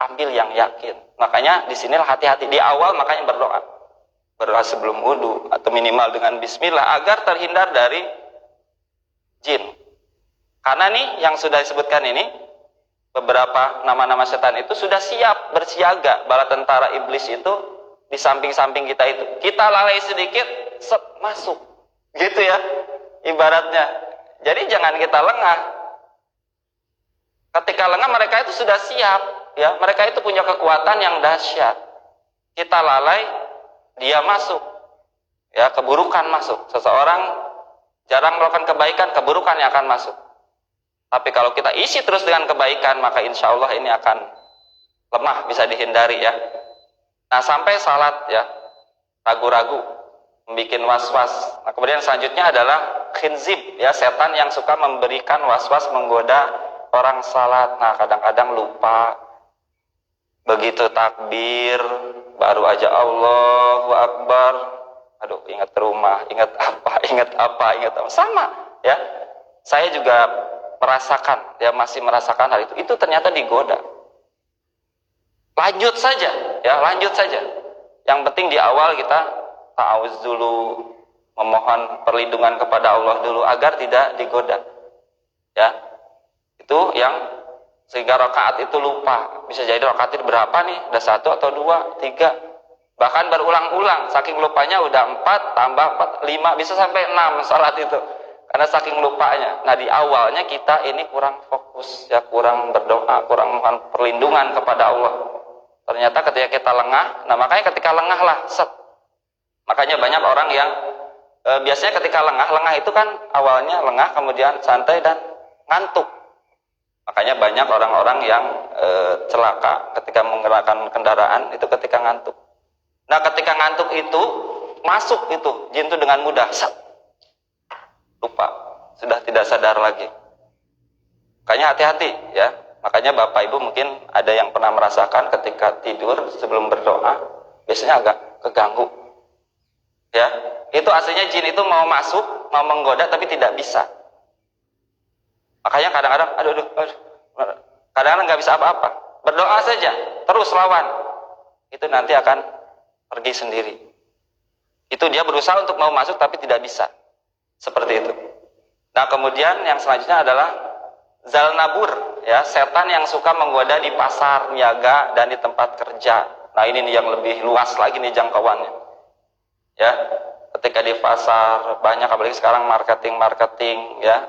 ambil yang yakin. Makanya disinilah hati-hati di awal, makanya berdoa sebelum wudu atau minimal dengan bismillah agar terhindar dari jin. Karena nih yang sudah disebutkan ini, beberapa nama-nama setan itu sudah siap bersiaga. Bala tentara iblis itu di samping-samping kita itu. Kita lalai sedikit, masuk. Gitu ya ibaratnya. Jadi jangan kita lengah. Ketika lengah, mereka itu sudah siap ya. Mereka itu punya kekuatan yang dahsyat. Kita lalai, dia masuk. Ya, keburukan masuk. Seseorang jarang melakukan kebaikan, keburukan yang akan masuk. Tapi kalau kita isi terus dengan kebaikan, maka insya Allah ini akan lemah, bisa dihindari ya. Nah, sampai salat ya, ragu-ragu, membuat was-was. Nah, kemudian selanjutnya adalah khinzib ya, setan yang suka memberikan was-was menggoda orang salat. Nah, kadang-kadang lupa, begitu takbir baru aja Allahu Akbar, aduh, ingat rumah, ingat apa, sama ya. Saya juga merasakan, ya masih merasakan hal itu ternyata digoda. Lanjut saja. Yang penting di awal kita ta'awuz dulu, memohon perlindungan kepada Allah dulu agar tidak digoda. Ya, itu yang sehingga rakaat itu lupa. Bisa jadi rakaat itu berapa nih? Udah 1 atau 2, 3. Bahkan berulang-ulang, saking lupanya udah 4 tambah 4, 5, bisa sampai 6 salat itu. Karena saking lupanya. Nah, di awalnya kita ini kurang fokus, ya, kurang berdoa, kurang mohon perlindungan kepada Allah. Ternyata ketika kita lengah, nah makanya ketika lengah lah, makanya banyak orang yang biasanya ketika lengah itu kan awalnya lengah, kemudian santai dan ngantuk. Makanya banyak orang-orang yang celaka ketika menggerakkan kendaraan itu ketika ngantuk. Nah, ketika ngantuk itu masuk itu jin itu dengan mudah, lupa, sudah tidak sadar lagi. Makanya hati-hati ya. Makanya Bapak Ibu mungkin ada yang pernah merasakan ketika tidur sebelum berdoa biasanya agak keganggu. Ya, itu aslinya jin itu mau masuk, mau menggoda tapi tidak bisa. Makanya kadang-kadang kadang-kadang nggak bisa apa-apa. Berdoa saja, terus lawan. Itu nanti akan pergi sendiri. Itu dia berusaha untuk mau masuk tapi tidak bisa. Seperti itu. Nah, kemudian yang selanjutnya adalah zalnabur, ya, setan yang suka menggoda di pasar, niaga, dan di tempat kerja. Nah, ini nih yang lebih luas lagi nih jangkauannya. Ya, ketika di pasar banyak, apalagi sekarang marketing ya,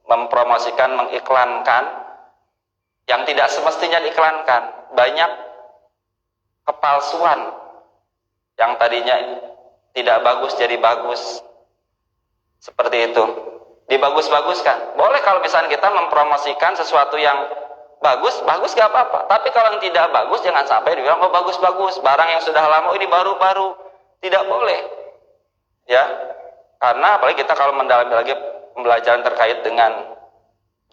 mempromosikan, mengiklankan yang tidak semestinya diiklankan. Banyak kepalsuan Yang tadinya tidak bagus jadi bagus. Seperti itu. Dibagus-baguskan. Boleh kalau misalnya kita mempromosikan sesuatu yang bagus, bagus gak apa-apa. Tapi kalau yang tidak bagus, jangan sampai dibilang, oh bagus-bagus. Barang yang sudah lama, ini baru-baru. Tidak boleh. Ya. Karena apalagi kita kalau mendalami lagi pembelajaran terkait dengan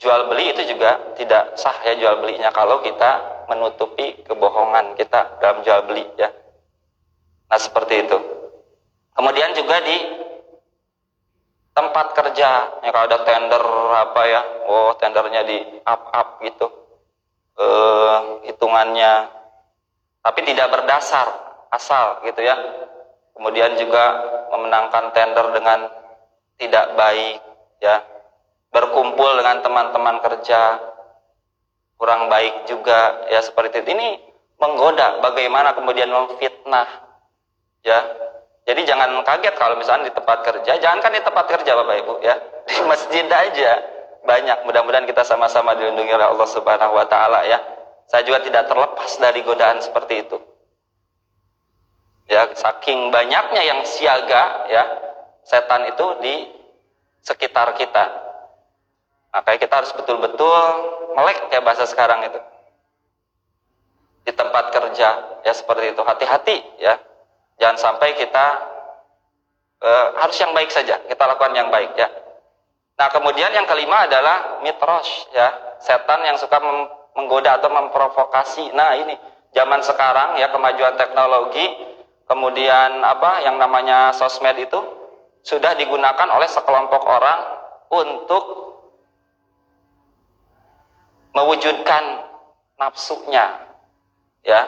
jual beli, itu juga tidak sah ya jual belinya kalau kita menutupi kebohongan kita dalam jual beli ya. Nah seperti itu. Kemudian juga di tempat kerja, ya kalau ada tender apa ya, oh tendernya di up gitu, hitungannya, tapi tidak berdasar, asal gitu ya. Kemudian juga memenangkan tender dengan tidak baik, ya, berkumpul dengan teman-teman kerja kurang baik juga, ya seperti itu. Ini menggoda, bagaimana kemudian memfitnah, ya. Jadi jangan kaget kalau misalnya di tempat kerja, jangankan di tempat kerja Bapak Ibu ya, di masjid aja banyak. Mudah-mudahan kita sama-sama dilindungi oleh Allah Subhanahu wa taala ya. Saya juga tidak terlepas dari godaan seperti itu. Ya, saking banyaknya yang siaga ya, setan itu di sekitar kita. Makanya kita harus betul-betul melek ya bahasa sekarang itu. Di tempat kerja ya seperti itu, hati-hati ya. Jangan sampai kita harus yang baik saja, kita lakukan yang baik ya. Nah kemudian yang kelima adalah mitros ya, setan yang suka menggoda atau memprovokasi. Nah ini zaman sekarang ya, kemajuan teknologi, kemudian apa yang namanya sosmed itu sudah digunakan oleh sekelompok orang untuk mewujudkan nafsunya ya,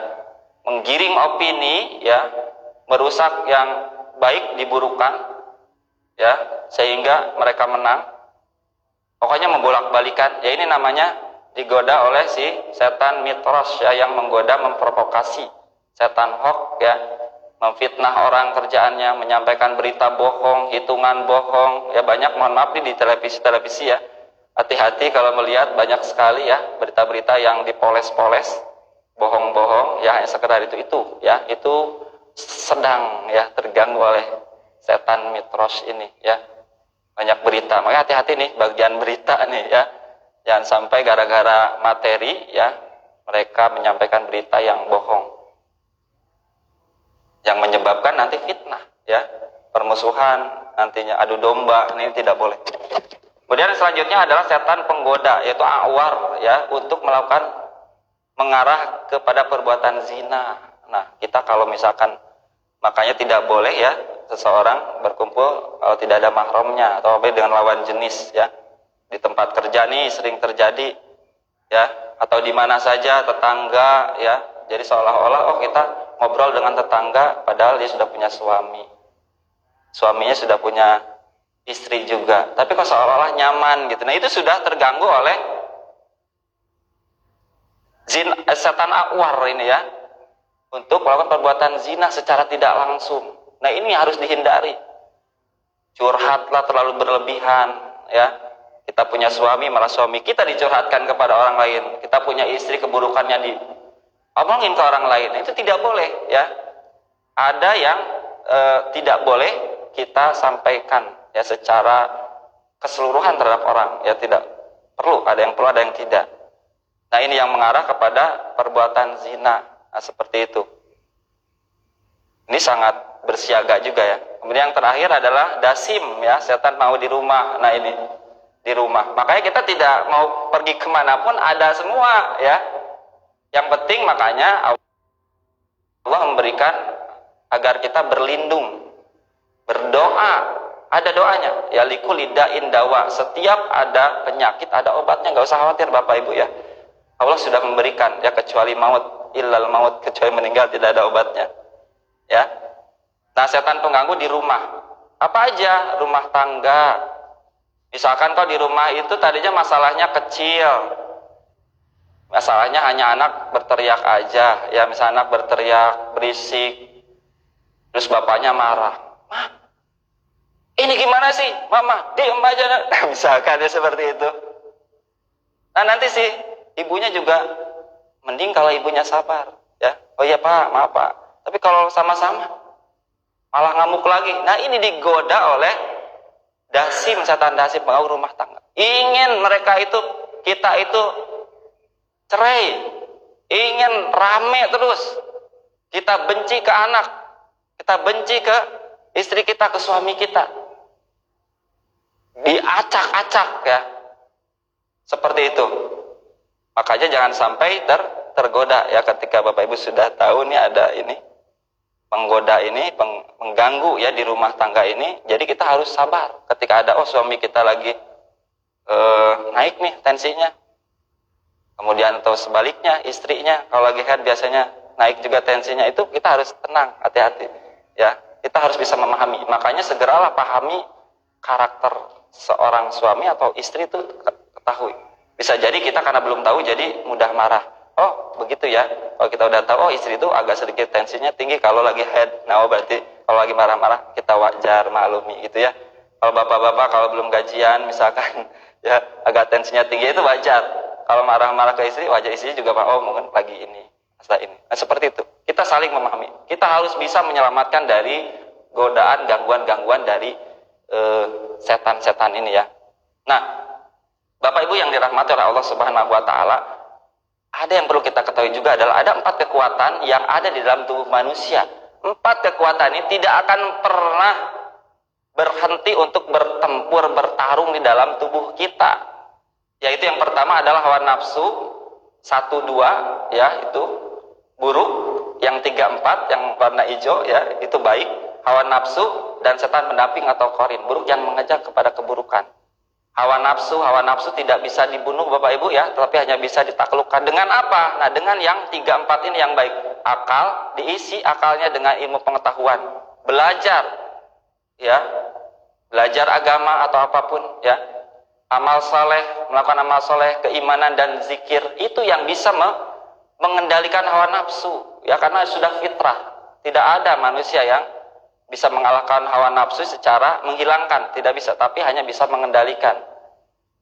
menggiring opini ya, merusak yang baik diburukan ya, sehingga mereka menang. Pokoknya membolak-balikan ya, ini namanya digoda oleh si setan mitros ya, yang menggoda, memprovokasi. Setan hoax ya, memfitnah orang kerjaannya, menyampaikan berita bohong, hitungan bohong ya, banyak, mohon maaf nih di televisi ya. Hati-hati kalau melihat banyak sekali ya berita-berita yang dipoles-poles, bohong-bohong ya, hanya sekedar itu ya, itu sedang ya terganggu oleh setan mitros ini ya. Banyak berita, makanya hati-hati nih bagian berita nih ya, jangan sampai gara-gara materi ya mereka menyampaikan berita yang bohong yang menyebabkan nanti fitnah ya, permusuhan, nantinya adu domba. Ini tidak boleh. Kemudian selanjutnya adalah setan penggoda, yaitu awar ya, untuk melakukan, mengarah kepada perbuatan zina. Nah, kita kalau misalkan, makanya tidak boleh ya seseorang berkumpul kalau tidak ada mahramnya atau dengan lawan jenis ya. Di tempat kerja nih sering terjadi ya, atau di mana saja, tetangga ya. Jadi seolah-olah oh kita ngobrol dengan tetangga padahal dia sudah punya suami. Suaminya sudah punya istri juga, tapi kok seolah-olah nyaman gitu. Nah, itu sudah terganggu oleh setan awar ini ya, untuk melakukan perbuatan zina secara tidak langsung. Nah ini harus dihindari. Curhatlah terlalu berlebihan ya. Kita punya suami, malah suami kita dicurhatkan kepada orang lain. Kita punya istri, keburukannya diomongin ke orang lain. Itu tidak boleh ya. Ada yang tidak boleh kita sampaikan ya secara keseluruhan terhadap orang ya, tidak perlu. Ada yang perlu, ada yang tidak. Nah ini yang mengarah kepada perbuatan zina. Nah, seperti itu. Ini sangat bersiaga juga ya. Kemudian yang terakhir adalah dasim ya, setan mau di rumah. Nah ini di rumah. Makanya kita tidak mau pergi kemanapun, ada semua ya. Yang penting makanya Allah memberikan agar kita berlindung, berdoa. Ada doanya. Ya likulidain dawa. Setiap ada penyakit ada obatnya. Nggak usah khawatir Bapak Ibu ya. Allah sudah memberikan ya, kecuali maut. Illal maut, kecuali meninggal tidak ada obatnya ya. Nah setan pengganggu di rumah apa aja, rumah tangga. Misalkan kau di rumah itu tadinya masalahnya kecil, masalahnya hanya anak berteriak aja ya, misalnya anak berteriak berisik, terus bapaknya marah, "Mah, ini gimana sih mama, diem aja." Misalkan ya seperti itu. Nah nanti sih ibunya juga, mending kalau ibunya sabar ya, oh iya pak, maaf pak, tapi kalau sama-sama malah ngamuk lagi. Nah, ini digoda oleh dasi, setan dasi pengaruh rumah tangga. Ingin mereka itu, kita itu cerai, ingin rame terus. Kita benci ke anak, kita benci ke istri kita, ke suami kita. Diacak-acak ya. Seperti itu. Makanya jangan sampai tergoda ya, ketika Bapak Ibu sudah tahu nih ada ini penggoda ini, mengganggu ya di rumah tangga ini. Jadi kita harus sabar ketika ada suami kita lagi naik nih tensinya. Kemudian atau sebaliknya istrinya kalau lagi head biasanya naik juga tensinya, itu kita harus tenang, hati-hati ya. Kita harus bisa memahami. Makanya segeralah pahami karakter seorang suami atau istri itu, ketahui. Bisa jadi kita karena belum tahu jadi mudah marah. Oh begitu ya. Kalau kita udah tahu, oh istri itu agak sedikit tensinya tinggi kalau lagi head. Nah berarti kalau lagi marah-marah kita wajar maklumi gitu ya. Kalau bapak-bapak kalau belum gajian misalkan ya agak tensinya tinggi, itu wajar. Kalau marah-marah ke istri, wajar istri juga oh mungkin lagi ini, masalah ini. Nah seperti itu. Kita saling memahami. Kita harus bisa menyelamatkan dari godaan, gangguan-gangguan dari setan-setan ini ya. Nah, Bapak Ibu yang dirahmati oleh Allah Subhanahu wa taala, ada yang perlu kita ketahui juga adalah ada 4 kekuatan yang ada di dalam tubuh manusia. 4 kekuatan ini tidak akan pernah berhenti untuk bertempur, bertarung di dalam tubuh kita. Yaitu yang pertama adalah hawa nafsu, 1, 2 ya, itu buruk. Yang 3, 4 yang warna hijau ya, itu baik. Hawa nafsu dan setan pendamping atau korin, buruk yang mengajak kepada keburukan. Hawa nafsu tidak bisa dibunuh Bapak Ibu ya, tetapi hanya bisa ditaklukkan. Dengan apa? Nah, dengan yang 3, 4 ini yang baik. Akal, diisi akalnya dengan ilmu pengetahuan. Belajar ya, belajar agama atau apapun ya. Amal soleh, melakukan amal soleh, keimanan dan zikir, itu yang bisa mengendalikan hawa nafsu ya, karena sudah fitrah. Tidak ada manusia yang bisa mengalahkan hawa nafsu secara menghilangkan, tidak bisa, tapi hanya bisa mengendalikan.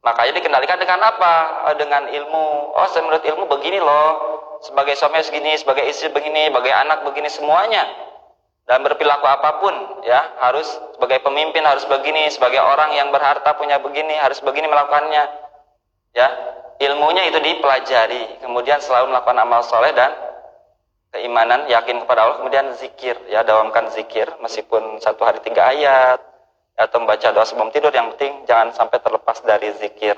Makanya dikendalikan dengan apa? Dengan ilmu. Oh, menurut ilmu begini loh, sebagai suami segini, sebagai istri begini, sebagai anak begini, semuanya. Dan berperilaku apapun ya, harus sebagai pemimpin harus begini, sebagai orang yang berharta punya begini, harus begini melakukannya. Ya, ilmunya itu dipelajari, kemudian selalu melakukan amal soleh dan keimanan, yakin kepada Allah, kemudian zikir ya, dawamkan zikir meskipun 1 hari 3 ayat atau membaca doa sebelum tidur, yang penting jangan sampai terlepas dari zikir.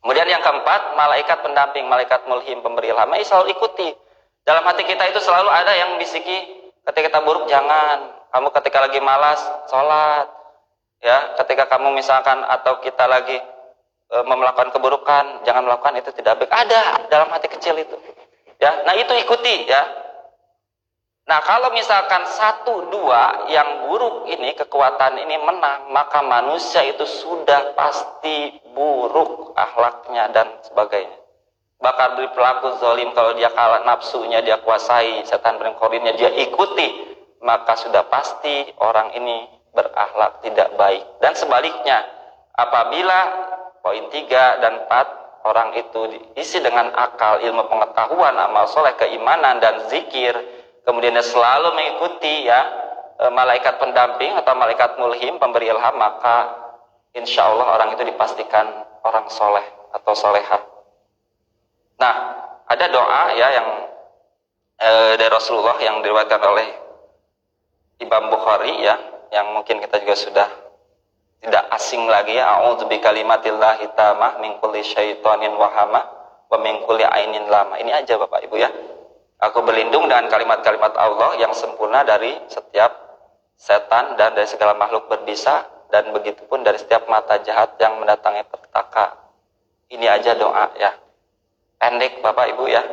Kemudian yang keempat, malaikat pendamping, malaikat mulhim, pemberi ilham, selalu ikuti. Dalam hati kita itu selalu ada yang bisiki, ketika kita buruk jangan, kamu ketika lagi malas sholat ya, ketika kamu misalkan atau kita lagi melakukan keburukan, jangan melakukan, itu tidak baik. Ada dalam hati kecil itu ya. Nah itu ikuti ya. Nah kalau misalkan 1, 2 yang buruk ini, kekuatan ini menang, maka manusia itu sudah pasti buruk akhlaknya dan sebagainya. Bakal berperilaku zalim kalau dia kalah nafsunya, dia kuasai, setan berengkorinnya dia ikuti, maka sudah pasti orang ini berakhlak tidak baik. Dan sebaliknya, apabila poin 3 dan 4 orang itu diisi dengan akal, ilmu pengetahuan, amal soleh, keimanan dan zikir, kemudian dia selalu mengikuti ya malaikat pendamping atau malaikat mulhim, pemberi ilham, maka insya Allah orang itu dipastikan orang soleh atau solehah. Nah, ada doa ya yang dari Rasulullah yang diriwayatkan oleh Imam Bukhari ya, yang mungkin kita juga sudah tidak asing lagi ya. A'udzu bikalimatillahi tammah min kulli syaitonin wahama wa min kulli ainin lama. Ini aja Bapak Ibu ya. Aku berlindung dengan kalimat-kalimat Allah yang sempurna dari setiap setan dan dari segala makhluk berbisa, dan begitu pun dari setiap mata jahat yang mendatangi petaka. Ini aja doa ya. Pendek Bapak Ibu ya.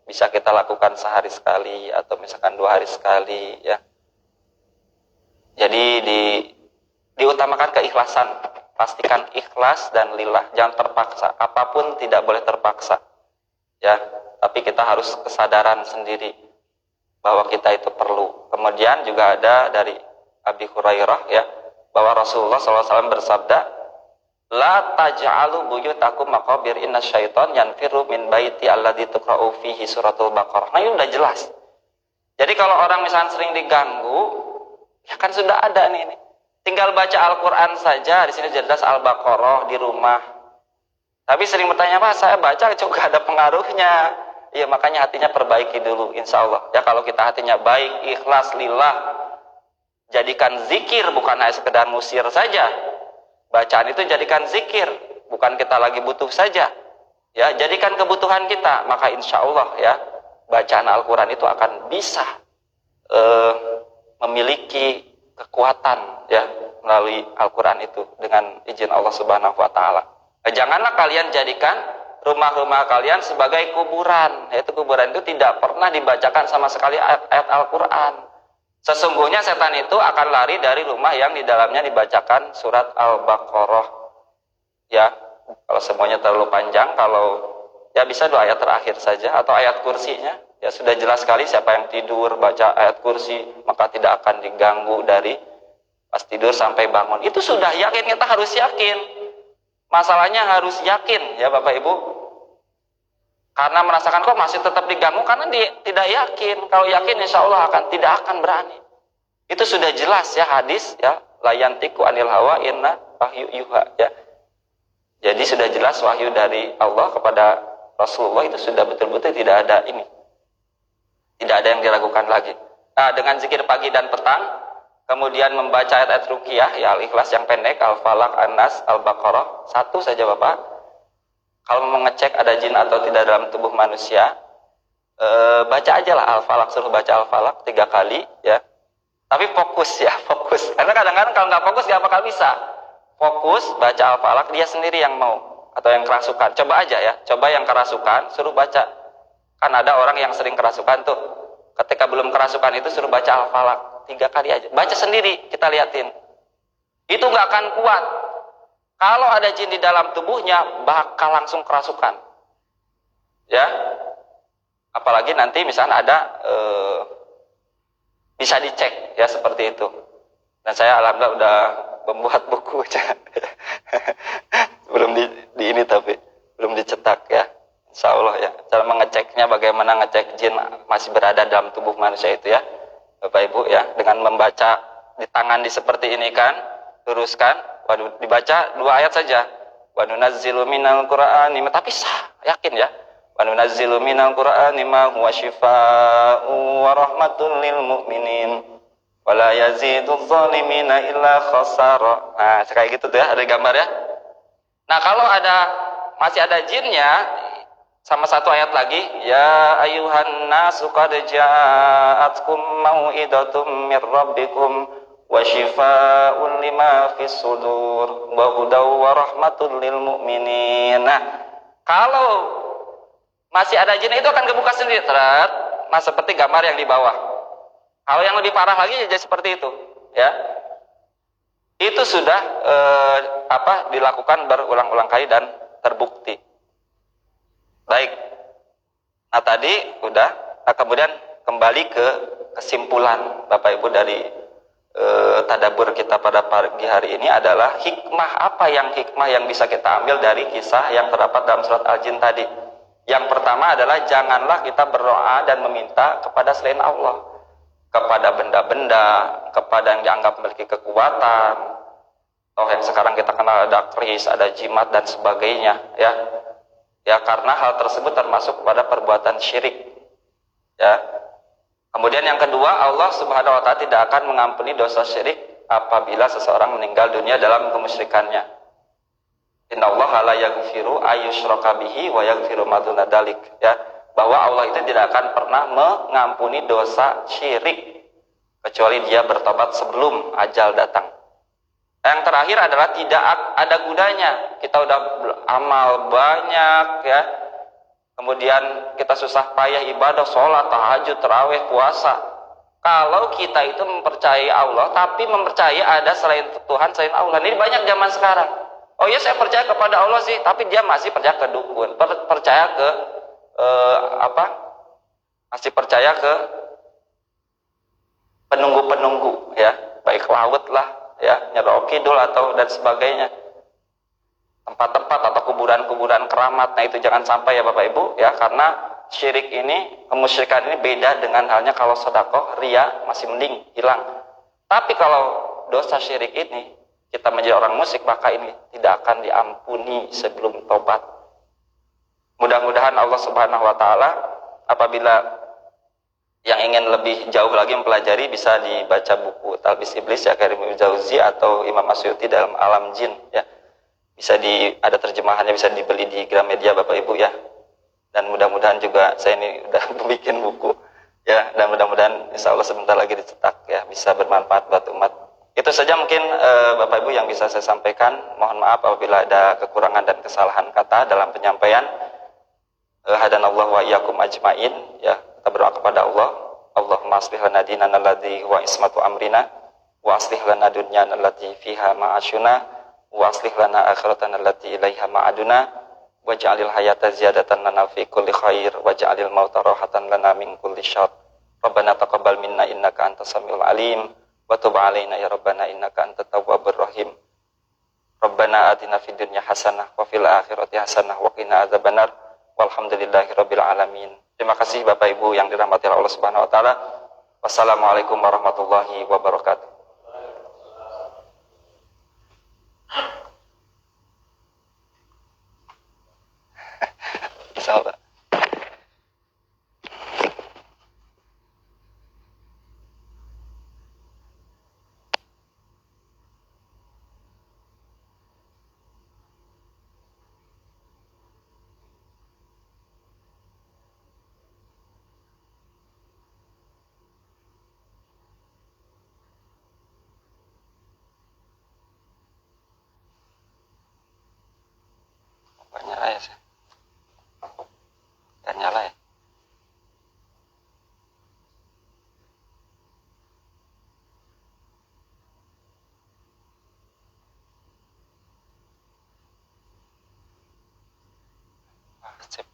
Bisa kita lakukan sehari sekali atau misalkan 2 hari sekali ya. Jadi diutamakan keikhlasan. Pastikan ikhlas dan lillah, jangan terpaksa. Apapun tidak boleh terpaksa. Ya, tapi kita harus kesadaran sendiri bahwa kita itu perlu. Kemudian juga ada dari Abi Hurairah ya, bahwa Rasulullah SAW bersabda, la taj'alu buyutakum maqabir, inna syaitan yanfiru min baiti alladzi tuqra'u fihi suratul Baqarah. Nah ini udah jelas. Jadi kalau orang misalnya sering diganggu Ya kan sudah ada nih. Tinggal baca Al-Quran saja. Di sini jelas Al-Baqarah di rumah. Tapi sering bertanya, Pak, saya baca juga ada pengaruhnya. Ya makanya hatinya perbaiki dulu, insya Allah. Ya kalau kita hatinya baik, ikhlas, lillah, jadikan zikir, bukan hanya sekedar musir saja. Bacaan itu jadikan zikir, bukan kita lagi butuh saja. Ya, jadikan kebutuhan kita, maka insya Allah ya bacaan Al-Quran itu akan bisa memiliki kekuatan ya melalui Al-Quran itu dengan izin Allah Subhanahu Wa Taala. Janganlah kalian jadikan rumah-rumah kalian sebagai kuburan. Yaitu kuburan itu tidak pernah dibacakan sama sekali ayat Al-Quran. Sesungguhnya setan itu akan lari dari rumah yang di dalamnya dibacakan surat Al-Baqarah. Ya, kalau semuanya terlalu panjang, kalau ya bisa 2 ayat terakhir saja atau ayat kursinya. Ya sudah jelas sekali siapa yang tidur baca ayat kursi maka tidak akan diganggu dari pas tidur sampai bangun. Itu sudah yakin, kita harus yakin. Masalahnya harus yakin ya Bapak Ibu. Karena merasakan kok masih tetap diganggu karena tidak yakin. Kalau yakin insya Allah tidak akan berani. Itu sudah jelas ya hadis ya, la yantiqu anil hawa inna wahyu yuha ya. Jadi sudah jelas wahyu dari Allah kepada Rasulullah itu sudah betul-betul tidak ada ini. Tidak ada yang diragukan lagi. Nah, dengan zikir pagi dan petang, kemudian membaca ayat-ayat ruqyah ya Al-Ikhlas yang pendek, Al-Falaq, An-Nas, Al-Baqarah, 1 saja Bapak. Kalau mau ngecek ada jin atau tidak dalam tubuh manusia, baca aja lah Al-Falaq, suruh baca Al-Falaq 3 kali ya. Tapi fokus ya, fokus. Karena kadang-kadang kalau nggak fokus nggak bakal bisa. Fokus baca Al-Falaq, dia sendiri yang mau atau yang kerasukan. Coba aja ya, coba yang kerasukan suruh baca. Kan ada orang yang sering kerasukan tuh. Ketika belum kerasukan itu suruh baca Al-Falaq 3 kali aja. Baca sendiri, kita liatin. Itu nggak akan kuat. Kalau ada jin di dalam tubuhnya bakal langsung kerasukan. Ya. Apalagi nanti misalnya ada bisa dicek ya seperti itu. Dan saya alhamdulillah udah membuat buku belum di ini tapi belum dicetak ya. Insya Allah ya. Cara mengeceknya bagaimana ngecek jin masih berada dalam tubuh manusia itu ya. Bapak Ibu ya, dengan membaca di tangan di seperti ini kan, luruskan, waduh dibaca 2 ayat saja. Wa nunazzilu minal Qur'ani, tapi sah, yakin ya. Wa nunazzilu minal Qur'ani ma huwa syifaa'un wa rahmatul lil mu'minin. Wala yaziduz zalimina illa khasara. Nah, kayak gitu tuh ya, ada gambar ya. Nah, kalau masih ada jinnya, sama 1 ayat lagi, ya ayuhan nasu qad ja'atkum mau'idatum mir rabbikum wa syifaa'un lima fis sudur wa hudaw wa rahmatul lil mu'minin. Nah, kalau masih ada jin itu akan kebuka sendiri, nah seperti gambar yang di bawah. Kalau yang lebih parah lagi jadi seperti itu, ya. Itu sudah dilakukan berulang-ulang kali dan terbukti. Baik. Nah tadi udah. Nah, kemudian kembali ke kesimpulan Bapak Ibu dari tadabbur kita pada pagi hari ini adalah hikmah yang bisa kita ambil dari kisah yang terdapat dalam surat Al-Jin tadi. Yang pertama adalah janganlah kita berdoa dan meminta kepada selain Allah, kepada benda-benda, kepada yang dianggap memiliki kekuatan, atau yang sekarang kita kenal ada kris, ada jimat dan sebagainya, ya. Ya, karena hal tersebut termasuk kepada perbuatan syirik. Ya. Kemudian yang kedua, Allah Subhanahu wa taala tidak akan mengampuni dosa syirik apabila seseorang meninggal dunia dalam kemusyrikannya. Innallaha la yaghfiru ayyushraka bihi wa yaghfiru ma duna dzalik, ya. Bahwa Allah itu tidak akan pernah mengampuni dosa syirik kecuali dia bertobat sebelum ajal datang. Yang terakhir adalah tidak ada gunanya. Kita udah amal banyak ya. Kemudian kita susah payah ibadah, sholat, tahajud, tarawih, puasa. Kalau kita itu mempercayai Allah, tapi mempercayai ada selain Tuhan, selain Allah. Ini banyak zaman sekarang. Oh iya saya percaya kepada Allah sih, tapi dia masih percaya ke dukun, percaya ke masih percaya ke penunggu-penunggu ya, baik laut lah. Ya, Nyerok Kidul atau dan sebagainya, tempat-tempat atau kuburan-kuburan keramat. Nah itu jangan sampai ya Bapak Ibu ya, karena syirik ini, kemusyrikan ini beda dengan halnya kalau sedekah, ria masih mending hilang. Tapi kalau dosa syirik ini, kita menjadi orang musyrik, maka ini tidak akan diampuni sebelum tobat. Mudah-mudahan Allah Subhanahu wa taala, apabila yang ingin lebih jauh lagi mempelajari, bisa dibaca buku Talbis Iblis ya Karim Ibnu Jauzi atau Imam Asyuti dalam Alam Jin ya. Bisa ada terjemahannya, bisa dibeli di Gramedia Bapak Ibu ya. Dan mudah-mudahan juga saya ini udah bikin buku ya, dan mudah-mudahan insya Allah sebentar lagi dicetak ya, bisa bermanfaat buat umat. Itu saja mungkin Bapak Ibu yang bisa saya sampaikan. Mohon maaf apabila ada kekurangan dan kesalahan kata dalam penyampaian. Hadanallahu wa iyyakum ajmain ya. Kita berdoa kepada Allah. Allahumma aslih lana dinana alladzi huwa ismatu amrina wa aslih lana dunyana allati fiha ma'asyuna wa aslih lana akhiratana allati ilaiha ma'aduna waj'alil hayata ziyadatan lana fi kulli khair waj'alil mauta rahatan lana min kulli syarr. Rabbana taqabbal minna innaka antas samiul alim wa tub alaina ya rabbana innaka antat tawwabur rahim. Rabbana atina fid dunya hasanah wa fil akhirati hasanah wa qina adzabannar. Walhamdulillahirabbil alamin. Terima kasih Bapak Ibu yang dirahmati Allah Subhanahu wa taala. Wassalamualaikum warahmatullahi wabarakatuh. Insyaallah. Nyala ya sih. Dan nyala ya. Sip.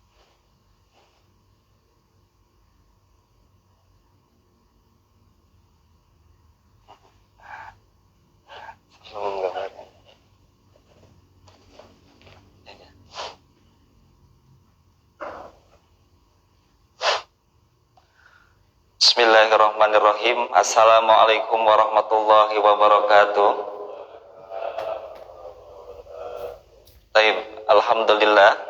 Bismillahirrahmanirrahim. Assalamualaikum warahmatullahi wabarakatuh. Baik, alhamdulillah.